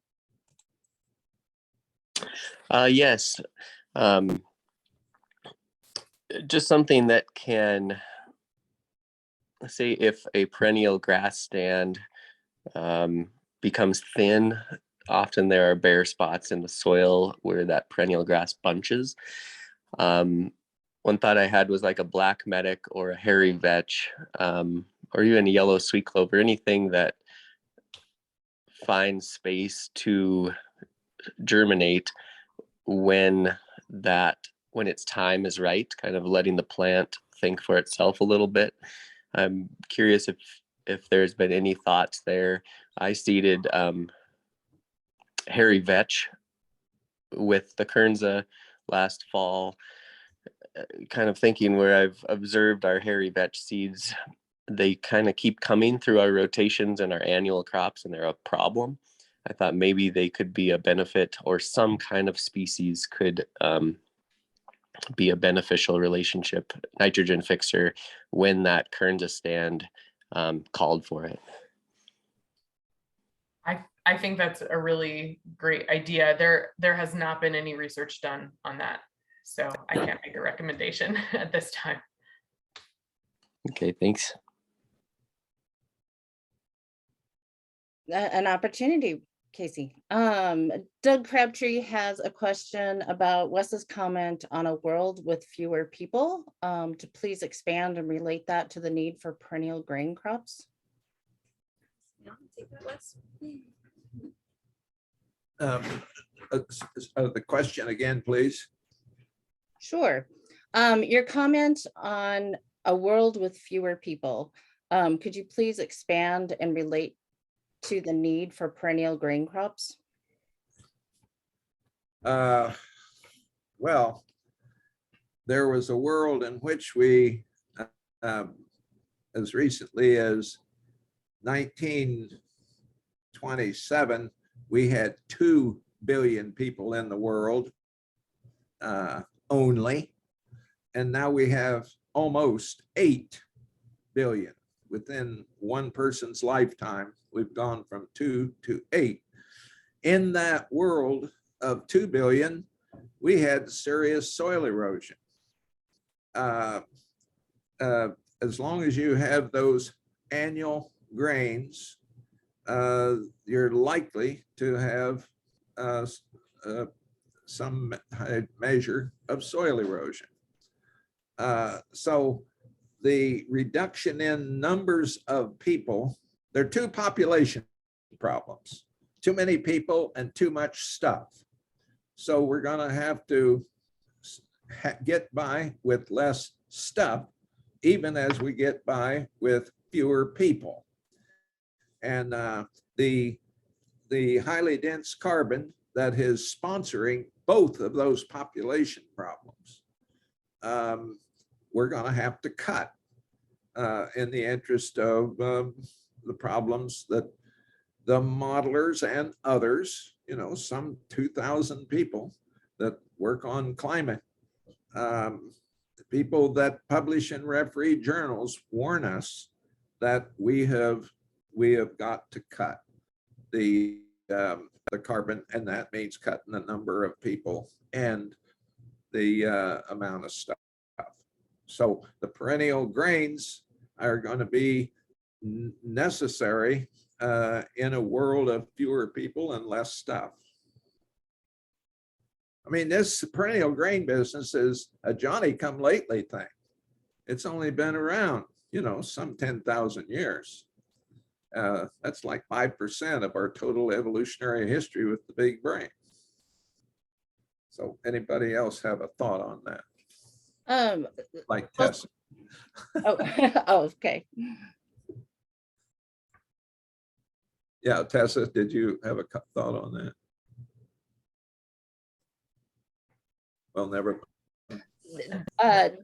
Yes. Just something that can, say, if a perennial grass stand becomes thin, often there are bare spots in the soil where that perennial grass bunches. One thought I had was a black medic or a hairy vetch, or even a yellow sweet clover, anything that finds space to germinate when its time is right, kind of letting the plant think for itself a little bit. I'm curious if there's been any thoughts there. I seeded hairy vetch with the Kernza last fall, kind of thinking where I've observed our hairy vetch seeds, they kind of keep coming through our rotations and our annual crops, and they're a problem. I thought maybe they could be a benefit, or some kind of species could be a beneficial relationship nitrogen fixer when that Kernza stand called for it. I think that's a really great idea. There has not been any research done on that, so I can't make a recommendation at this time. Okay, thanks. An opportunity, Casey. Doug Crabtree has a question about Wes's comment on a world with fewer people, to please expand and relate that to the need for perennial grain crops. Take that, Wes. The question again, please. Sure. Your comment on a world with fewer people, could you please expand and relate to the need for perennial grain crops? Well, there was a world in which we, as recently as 1927, we had 2 billion people in the world only. And now we have almost 8 billion. Within one person's lifetime, we've gone from 2 to 8. In that world of 2 billion, we had serious soil erosion. As long as you have those annual grains, you're likely to have some measure of soil erosion. So the reduction in numbers of people, there are 2 population problems: too many people and too much stuff. So we're going to have to get by with less stuff, even as we get by with fewer people. And the highly dense carbon that is sponsoring both of those population problems, we're going to have to cut in the interest of the problems that the modelers and others, you know, some 2,000 people that work on climate, people that publish in referee journals warn us that we have got to cut the carbon, and that means cutting the number of people and the amount of stuff. So the perennial grains are going to be necessary in a world of fewer people and less stuff. I mean, this perennial grain business is a Johnny-come-lately thing. It's only been around, you know, some 10,000 years. That's like 5% of our total evolutionary history with the big brain. So anybody else have a thought on that? Like Tessa. Oh, oh, okay. Yeah, Tessa, did you have a thought on that? Well, never.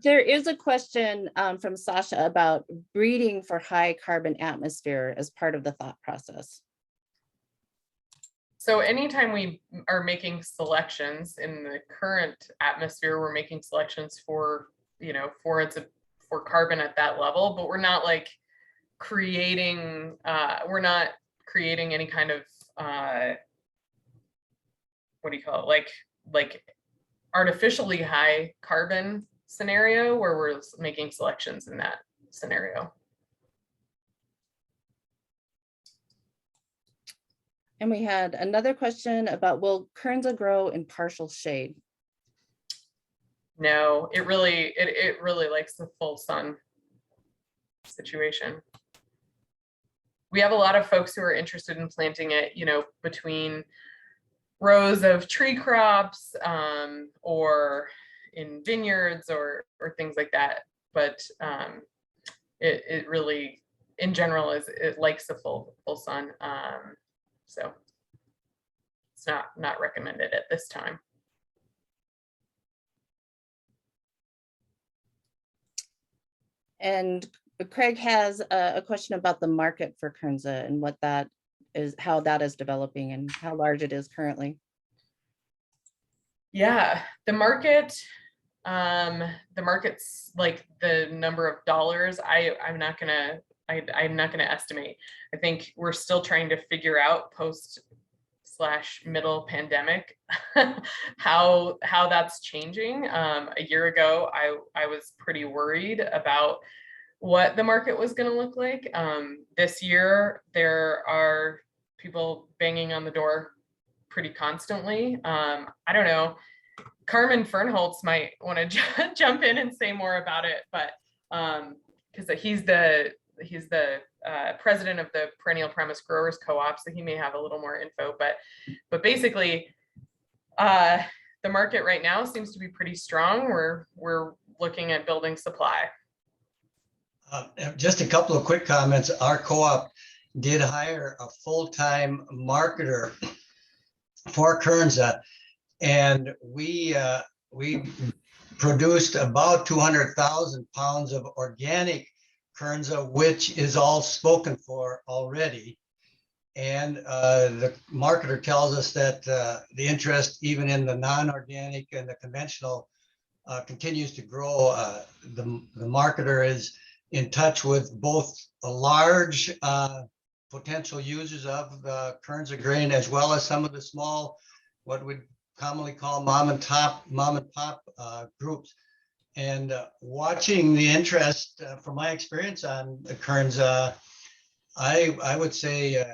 There is a question from Sasha about breeding for high carbon atmosphere as part of the thought process. So anytime we are making selections in the current atmosphere, we're making selections for, you know, for carbon at that level, but we're not like creating, we're not creating any kind of, what do you call it? Like artificially high carbon scenario where we're making selections in that scenario. And we had another question about, will Kernza grow in partial shade? No, it really likes the full sun situation. We have a lot of folks who are interested in planting it, you know, between rows of tree crops, or in vineyards or things like that. But it really, in general, it likes the full sun. So it's not recommended at this time. And Craig has a question about the market for Kernza and what that is, how that is developing and how large it is currently. Yeah, the market's like the number of dollars. I'm not gonna I'm not going to estimate. I think we're still trying to figure out post/middle pandemic how that's changing. A year ago, I was pretty worried about what the market was going to look like. This year, there are people banging on the door pretty constantly. I don't know. Carmen Fernholz might want to jump in and say more about it, but because he's the president of the Perennial Premise Growers Co-op, so he may have a little more info. But basically, the market right now seems to be pretty strong. We're looking at building supply. Just a couple of quick comments. Our co-op did hire a full-time marketer for Kernza, and we produced about 200,000 pounds of organic Kernza, which is all spoken for already. And the marketer tells us that the interest, even in the non-organic and the conventional, continues to grow. The marketer is in touch with both a large potential users of the Kernza grain, as well as some of the small, what we'd commonly call mom and pop groups. And watching the interest, from my experience on the Kernza, I would say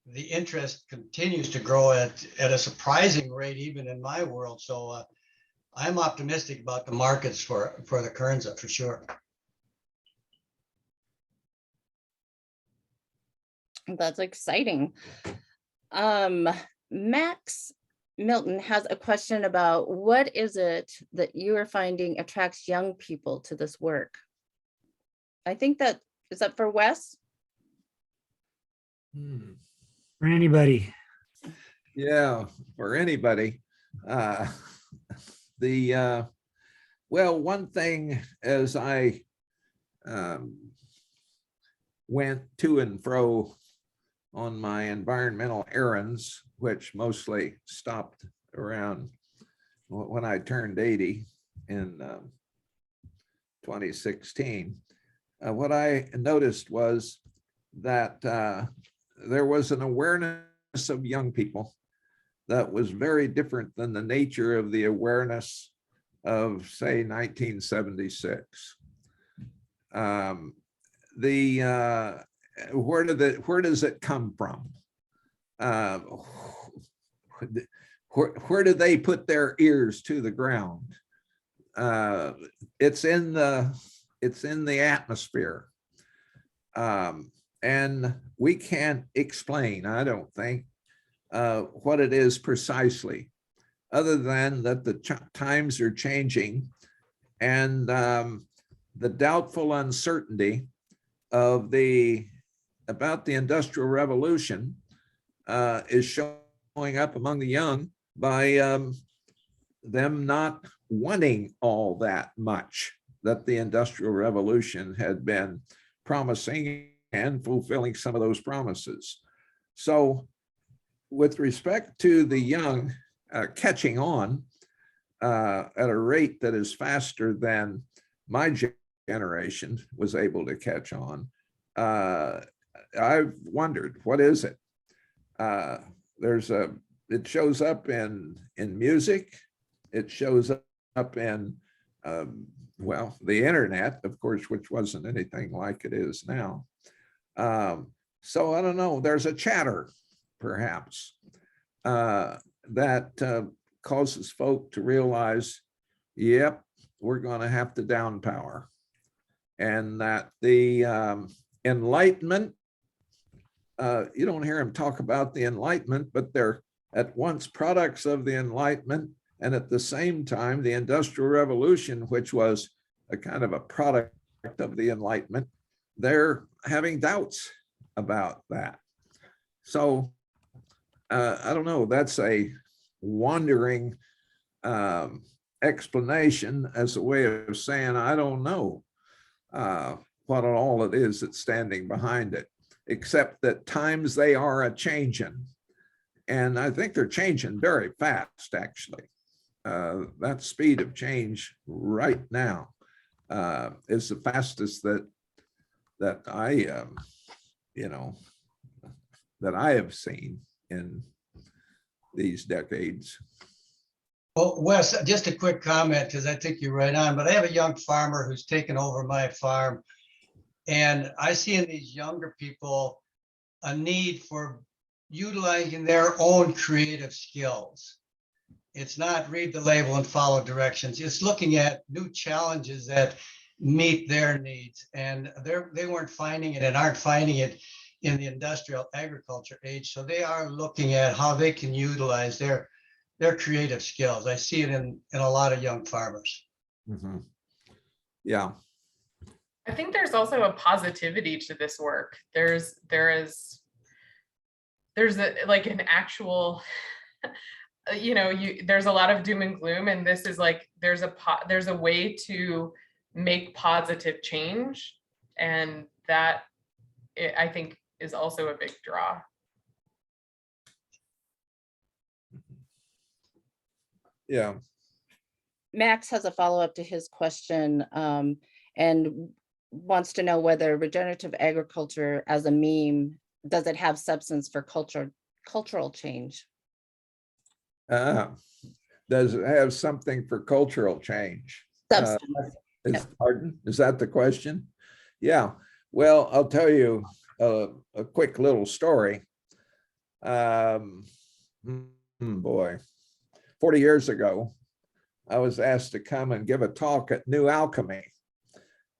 the interest continues to grow at a surprising rate, even in my world. So I'm optimistic about the markets for the Kernza for sure. That's exciting. Max Milton has a question about what is it that you are finding attracts young people to this work? I think that, is that for Wes? For anybody. Yeah, for anybody. Well, one thing as I went to and fro on my environmental errands, which mostly stopped around when I turned 80 in 2016, what I noticed was that there was an awareness of young people that was very different than the nature of the awareness of, say, 1976. Where does it come from? Where do they put their ears to the ground? It's in the atmosphere, and we can't explain, I don't think, what it is precisely, other than that the times are changing, and the doubtful uncertainty of about the Industrial Revolution is showing up among the young by them not wanting all that much that the Industrial Revolution had been promising and fulfilling some of those promises. So with respect to the young catching on at a rate that is faster than my generation was able to catch on, I've wondered, what is it? It shows up in music. It shows up in, well, the internet, of course, which wasn't anything like it is now. So I don't know, there's a chatter, perhaps, that causes folk to realize, yep, we're going to have to down power. And that the Enlightenment, you don't hear them talk about the Enlightenment, but they're at once products of the Enlightenment, and at the same time, the Industrial Revolution, which was a kind of a product of the Enlightenment, they're having doubts about that. So I don't know, that's a wandering explanation as a way of saying, I don't know what all it is that's standing behind it, except that times they are a-changing. And I think they're changing very fast, actually. That speed of change right now is the fastest that that you know, that I have seen in these decades. Well, Wes, just a quick comment, because I think you're right on, but I have a young farmer who's taken over my farm. And I see in these younger people a need for utilizing their own creative skills. It's not read the label and follow directions. It's looking at new challenges that meet their needs. And they weren't finding it and aren't finding it in the industrial agriculture age. So they are looking at how they can utilize their creative skills. I see it in a lot of young farmers. Mm-hmm. Yeah. I think there's also a positivity to this work. There is like an actual, there's a lot of doom and gloom, and this is like, there's a way to make positive change. And that I think is also a big draw. Yeah. Max has a follow-up to his question and wants to know whether regenerative agriculture as a meme, does it have substance for cultural change? Does it have something for cultural change? Substance. Pardon? Is that the question? Yeah. Well, I'll tell you a quick little story. Boy, 40 years ago, I was asked to come and give a talk at New Alchemy.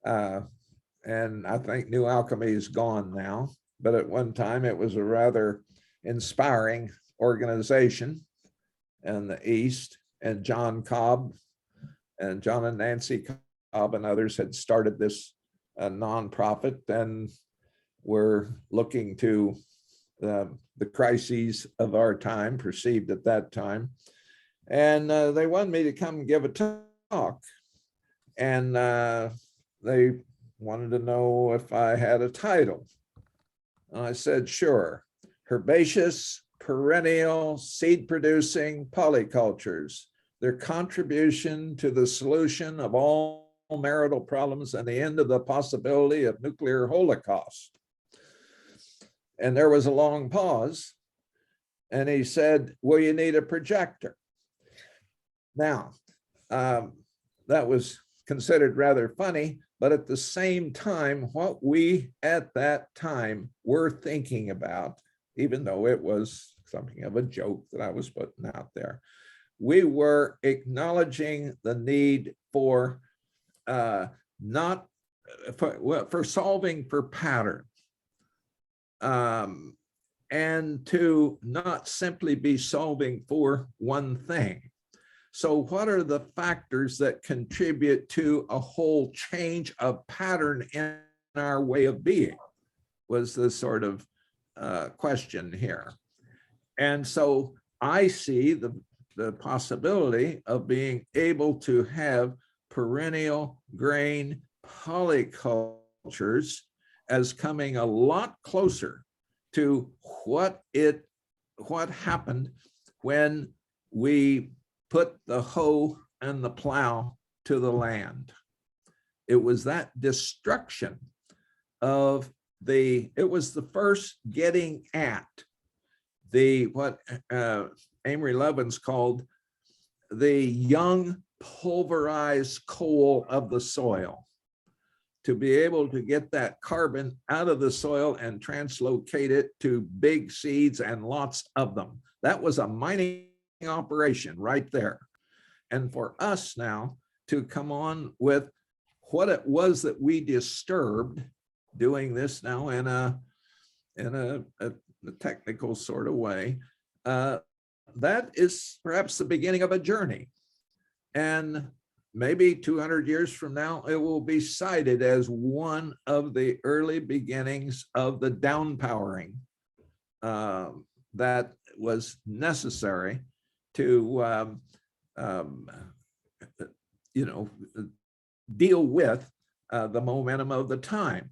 And I think New Alchemy is gone now, but at one time it was a rather inspiring organization in the East. And John Cobb and John and Nancy Cobb and others had started this nonprofit, and were looking to the crises of our time, perceived at that time. And they wanted me to come and give a talk. And they wanted to know if I had a title. And I said, sure. Herbaceous, perennial, seed-producing polycultures, their contribution to the solution of all marital problems and the end of the possibility of nuclear holocaust. And there was a long pause. And he said, well, you need a projector. Now, that was considered rather funny, but at the same time, what we at that time were thinking about, even though it was something of a joke that I was putting out there, we were acknowledging the need for for solving for pattern, and to not simply be solving for one thing. So what are the factors that contribute to a whole change of pattern in our way of being, was the sort of question here. And so I see the possibility of being able to have perennial grain polycultures as coming a lot closer to what happened when we put the hoe and the plow to the land. It was that destruction of it was the first getting at what Amory Lovins called the young pulverized coal of the soil, to be able to get that carbon out of the soil and translocate it to big seeds and lots of them. That was a mining operation right there. And for us now to come on with what it was that we disturbed, doing this now in a technical sort of way, that is perhaps the beginning of a journey. And maybe 200 years from now, it will be cited as one of the early beginnings of the downpowering that was necessary to deal with the momentum of the time.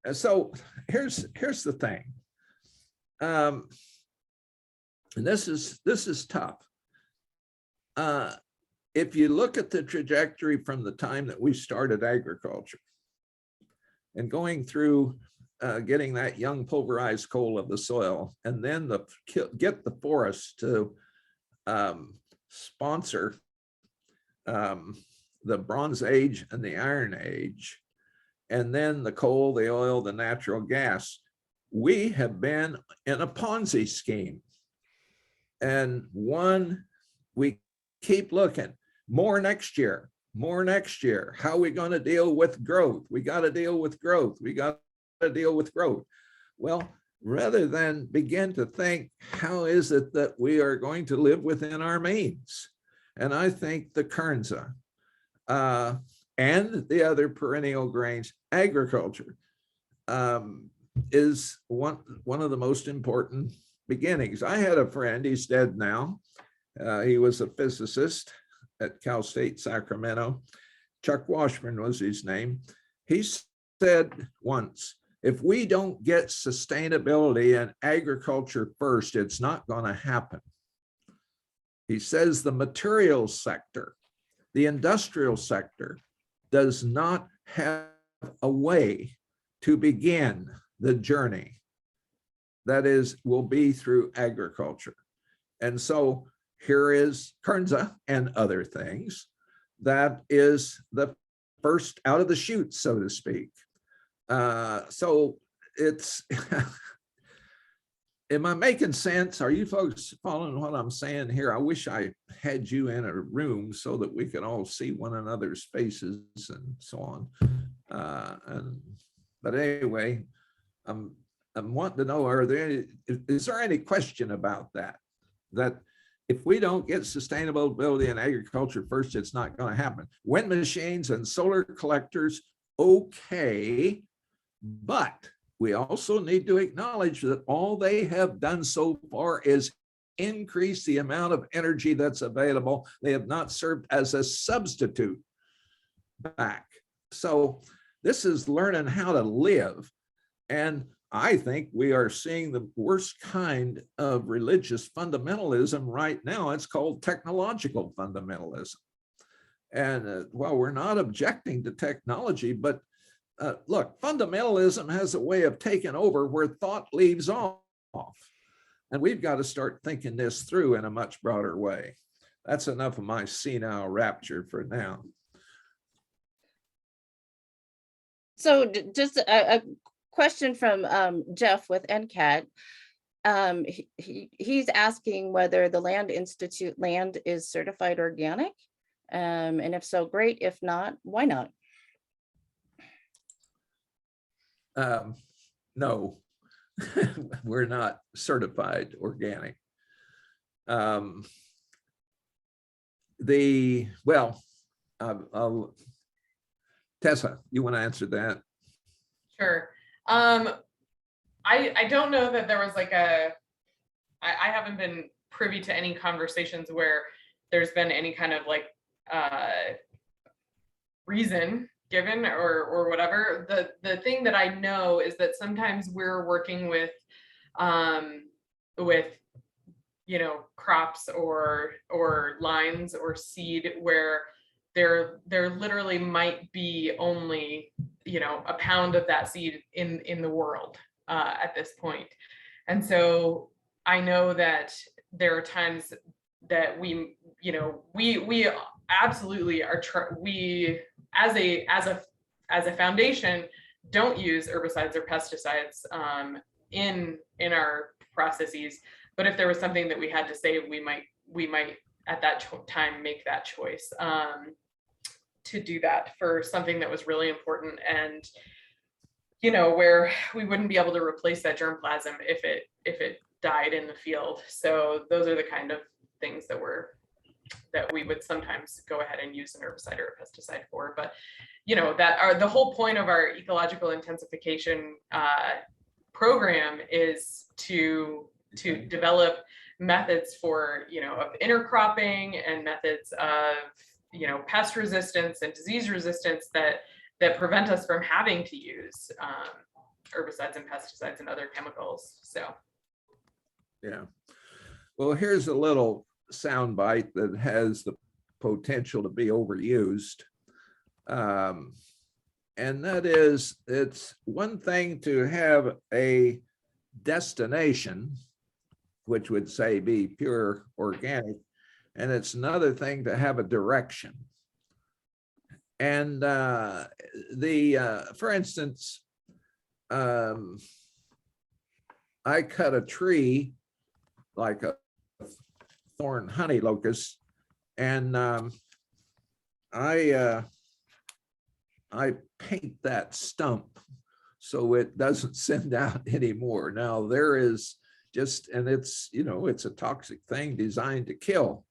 And so here's the thing, and this is tough. If you look at the trajectory from the time that we started agriculture, and going through getting that young pulverized coal of the soil, and then get the forest to sponsor the Bronze Age and the Iron Age, and then the coal, the oil, the natural gas. We have been in a Ponzi scheme. And we keep looking, more next year, more next year. How are we going to deal with growth? We got to deal with growth. We got to deal with growth. Well, rather than begin to think, how is it that we are going to live within our means? And I think the Kernza and the other perennial grains, agriculture is one of the most important beginnings. I had a friend, he's dead now. He was a physicist at Cal State Sacramento. Chuck Washburn was his name. He said once, if we don't get sustainability and agriculture first, it's not going to happen. He says the materials sector, the industrial sector, does not have a way to begin the journey that will be through agriculture. And so here is Kernza and other things that is the first out of the chute, so to speak. So it's, am I making sense? Are you folks following what I'm saying here? I wish I had you in a room so that we could all see one another's faces and so on. But anyway, I'm wanting to know, is there any question about that? That if we don't get sustainability in agriculture first, it's not going to happen. Wind machines and solar collectors, okay, but we also need to acknowledge that all they have done so far is increase the amount of energy that's available. They have not served as a substitute back. So this is learning how to live. And I think we are seeing the worst kind of religious fundamentalism right now. It's called technological fundamentalism. And well, we're not objecting to technology, but look, fundamentalism has a way of taking over where thought leaves off. And we've got to start thinking this through in a much broader way. That's enough of my senile rapture for now. So just a question from Jeff with NCAT. He's asking whether the Land Institute land is certified organic. And if so, great. If not, why not? No, we're not certified organic. Tessa, you want to answer that? Sure. I don't know that there was like I haven't been privy to any conversations where there's been any kind of like reason given or whatever. The thing that I know is that sometimes we're working with crops or lines or seed where there literally might be only a pound of that seed in the world at this point. And so I know that there are times that we absolutely are we as a foundation don't use herbicides or pesticides in our processes, but if there was something that we had to save, we might at that time make that choice to do that for something that was really important, and where we wouldn't be able to replace that germplasm if it died in the field. So those are the kind of things that we would sometimes go ahead and use an herbicide or a pesticide for. But that are the whole point of our ecological intensification program is to develop methods for of intercropping and methods of pest resistance and disease resistance that prevent us from having to use herbicides and pesticides and other chemicals. So yeah, well, here's a little soundbite that has the potential to be overused. and that is, it's one thing to have a destination, which would say be pure organic, and it's another thing to have a direction. And for instance, I cut a tree like a thorn honey locust, and I paint that stump so it doesn't send out anymore. Now there is just, and it's, you know, it's a toxic thing designed to kill.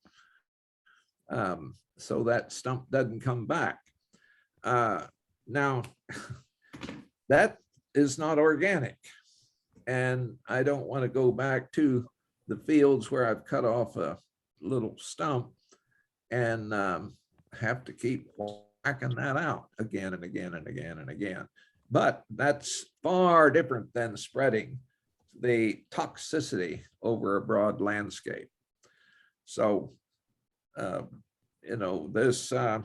So that stump doesn't come back. Now that is not organic. And I don't want to go back to the fields where I've cut off a little stump and have to keep whacking that out again and again and again and again. But that's far different than spreading the toxicity over a broad landscape. So, you know, this, the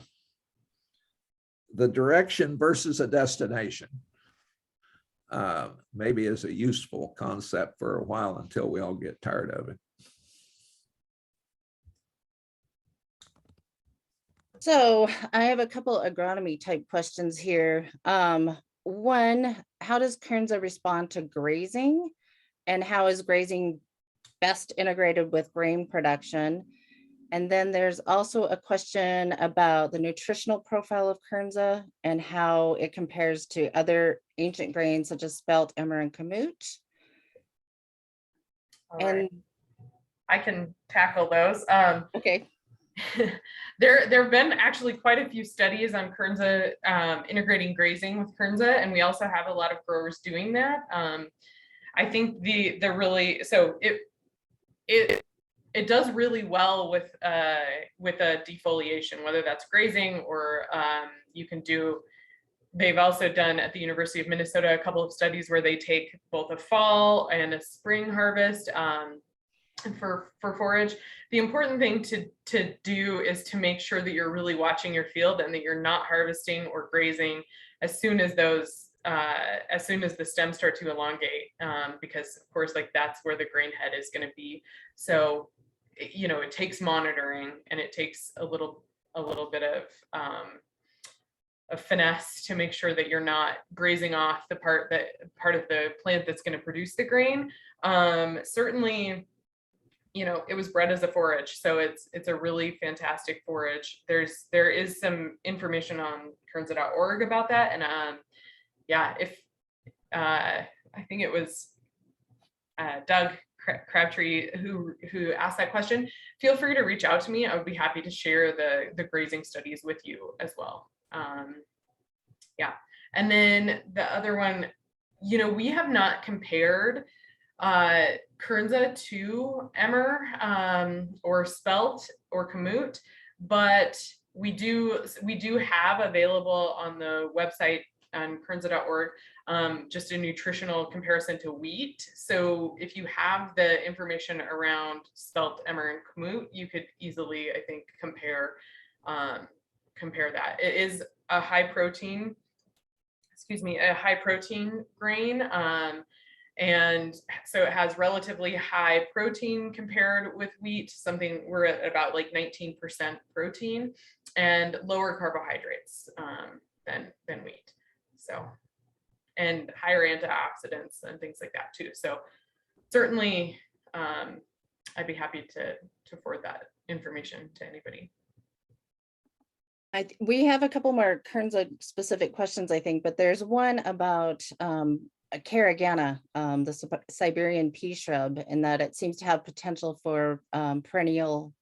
direction versus a destination maybe is a useful concept for a while until we all get tired of it. So I have a couple agronomy type questions here. One, how does Kernza respond to grazing? And how is grazing best integrated with grain production? And then there's also a question about the nutritional profile of Kernza and how it compares to other ancient grains such as spelt, emmer, and kamut. All right. I can tackle those. Okay. There have been actually quite a few studies on Kernza, integrating grazing with Kernza, and we also have a lot of growers doing that. I think the really, so it does really well with a defoliation, whether that's grazing or you can do, they've also done at the University of Minnesota a couple of studies where they take both a fall and a spring harvest for forage. The important thing to do is to make sure that you're really watching your field and that you're not harvesting or grazing as soon as those as soon as the stems start to elongate, because of course, like that's where the grain head is going to be. So, you know, it takes monitoring and it takes a little bit of finesse to make sure that you're not grazing off the part of the plant that's going to produce the grain. Certainly, you know, it was bred as a forage, so it's a really fantastic forage. There is some information on Kernza.org about that, and yeah, if I think it was Doug Crabtree who asked that question, feel free to reach out to me. I would be happy to share the grazing studies with you as well. Yeah, and then the other one, you know, we have not compared Kernza to emmer or spelt or kamut, but we do have available on the website on Kernza.org just a nutritional comparison to wheat. So if you have the information around spelt, emmer, and kamut, you could easily, I think, compare that. It is a high protein grain. And so it has relatively high protein compared with wheat, something we're at about like 19% protein, and lower carbohydrates than wheat. So, and higher antioxidants and things like that too. So certainly I'd be happy to forward that information to anybody. We have a couple more Kernza specific questions, I think, but there's one about Caragana, the Siberian pea shrub, and that it seems to have potential for perennial,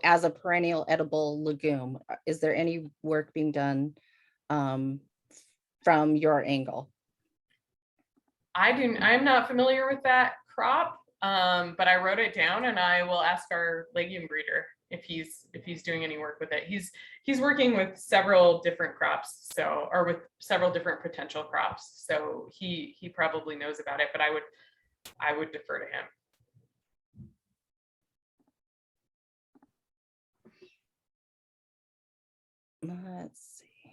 as a perennial edible legume. Is there any work being done from your angle? I'm not familiar with that crop, but I wrote it down, and I will ask our legume breeder if he's doing any work with it. He's working with several different crops, or with several different potential crops. So he probably knows about it, but I would defer to him. Let's see.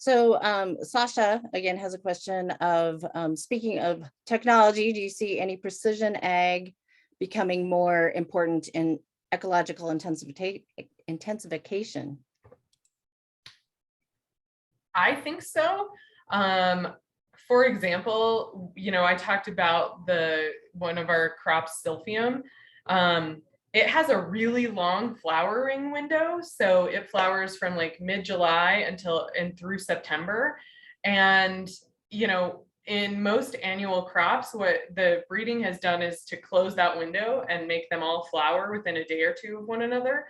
So Sasha again has a question of, speaking of technology, do you see any precision ag becoming more important in ecological intensification? I think so. For example, I talked about one of our crops, Silphium. It has a really long flowering window. So it flowers from like mid-July and through September. And, in most annual crops, what the breeding has done is to close that window and make them all flower within a day or two of one another.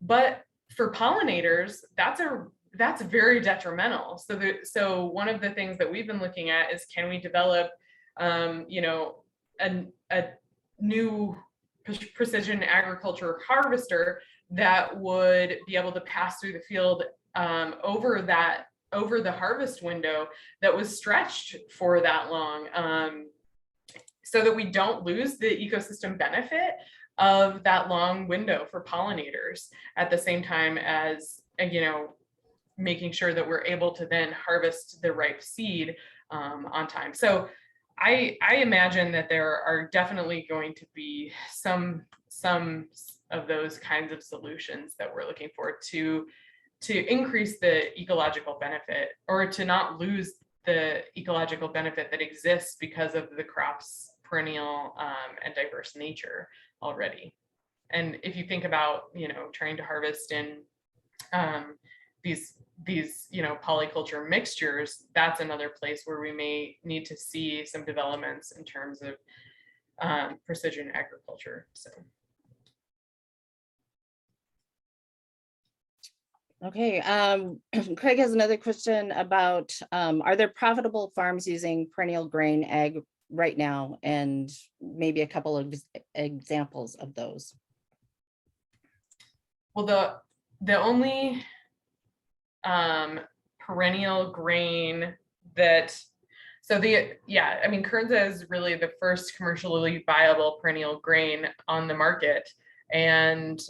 But for pollinators, that's very detrimental. So one of the things that we've been looking at is, can we develop, a new precision agriculture harvester that would be able to pass through the field over the harvest window that was stretched for that long, so that we don't lose the ecosystem benefit of that long window for pollinators, at the same time as, making sure that we're able to then harvest the ripe seed on time. So I imagine that there are definitely going to be some of those kinds of solutions that we're looking for to increase the ecological benefit, or to not lose the ecological benefit that exists because of the crop's perennial and diverse nature already. And if you think about, trying to harvest in these polyculture mixtures, that's another place where we may need to see some developments in terms of precision agriculture. So. Okay, Craig has another question about, are there profitable farms using perennial grain ag right now, and maybe a couple of examples of those? Well, the only perennial grain Kernza is really the first commercially viable perennial grain on the market. And,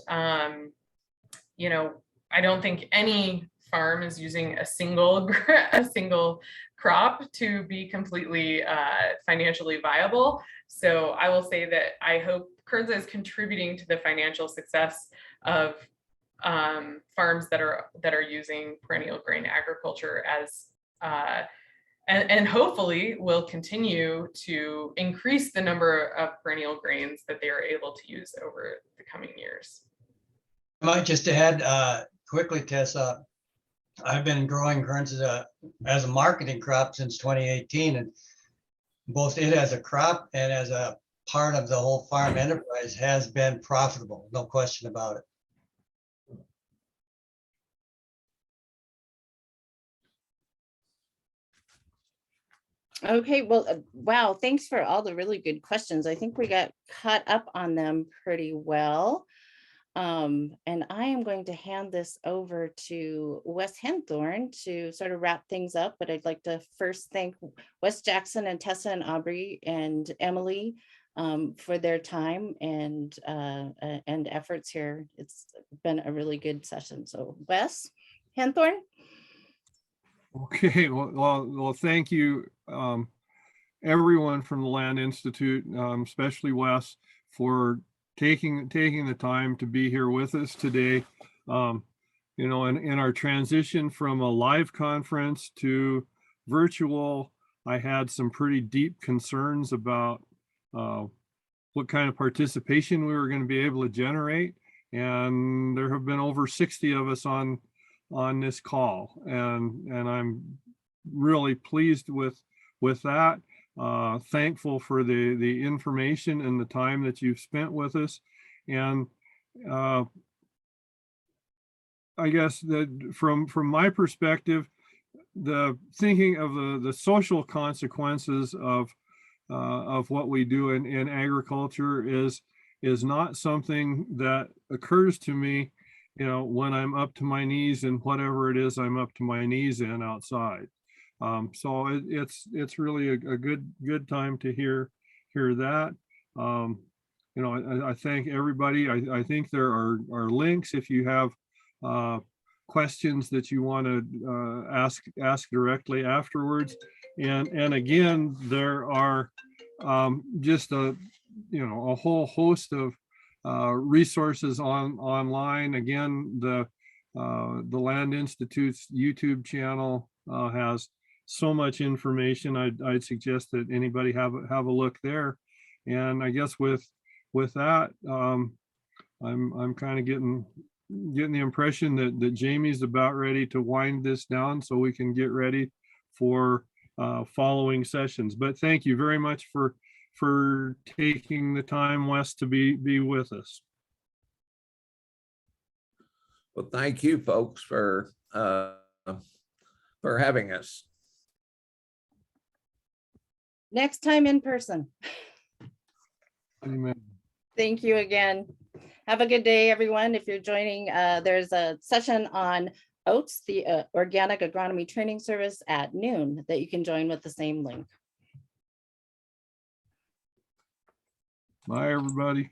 I don't think any farm is using a single crop to be completely financially viable. So I will say that I hope Kernza is contributing to the financial success of farms that are using perennial grain agriculture as and hopefully will continue to increase the number of perennial grains that they are able to use over the coming years. I might just add quickly, Tessa, I've been growing Kernza as a marketing crop since 2018, and both it as a crop and as a part of the whole farm enterprise has been profitable, no question about it. Okay, well, wow, thanks for all the really good questions. I think we got caught up on them pretty well. And I am going to hand this over to Wes Henthorn to sort of wrap things up, but I'd like to first thank Wes Jackson and Tessa and Aubrey and Emily for their time and efforts here. It's been a really good session. So Wes Henthorn. Okay, well, thank you, everyone from the Land Institute, especially Wes, for taking the time to be here with us today. In our transition from a live conference to virtual, I had some pretty deep concerns about what kind of participation we were going to be able to generate. And there have been over 60 of us on this call, and I'm really pleased with that. Thankful for the information and the time that you've spent with us. And I guess that from my perspective, the thinking of the social consequences of what we do in agriculture is not something that occurs to me, when I'm up to my knees in whatever it is I'm up to my knees in outside. So it's really a good time to hear that. I thank everybody. I think there are links if you have questions that you want to ask directly afterwards. And again, there are just a whole host of resources online. Again, the Land Institute's YouTube channel has so much information. I'd suggest that anybody have a look there. And I guess with that, I'm kind of getting the impression that Jamie's about ready to wind this down so we can get ready for following sessions. But thank you very much for taking the time, Wes, to be with us. Well, thank you folks for having us. Next time in person. Amen. Thank you again. Have a good day, everyone. If you're joining, there's a session on oats, the organic agronomy training service at noon that you can join with the same link. Bye, everybody.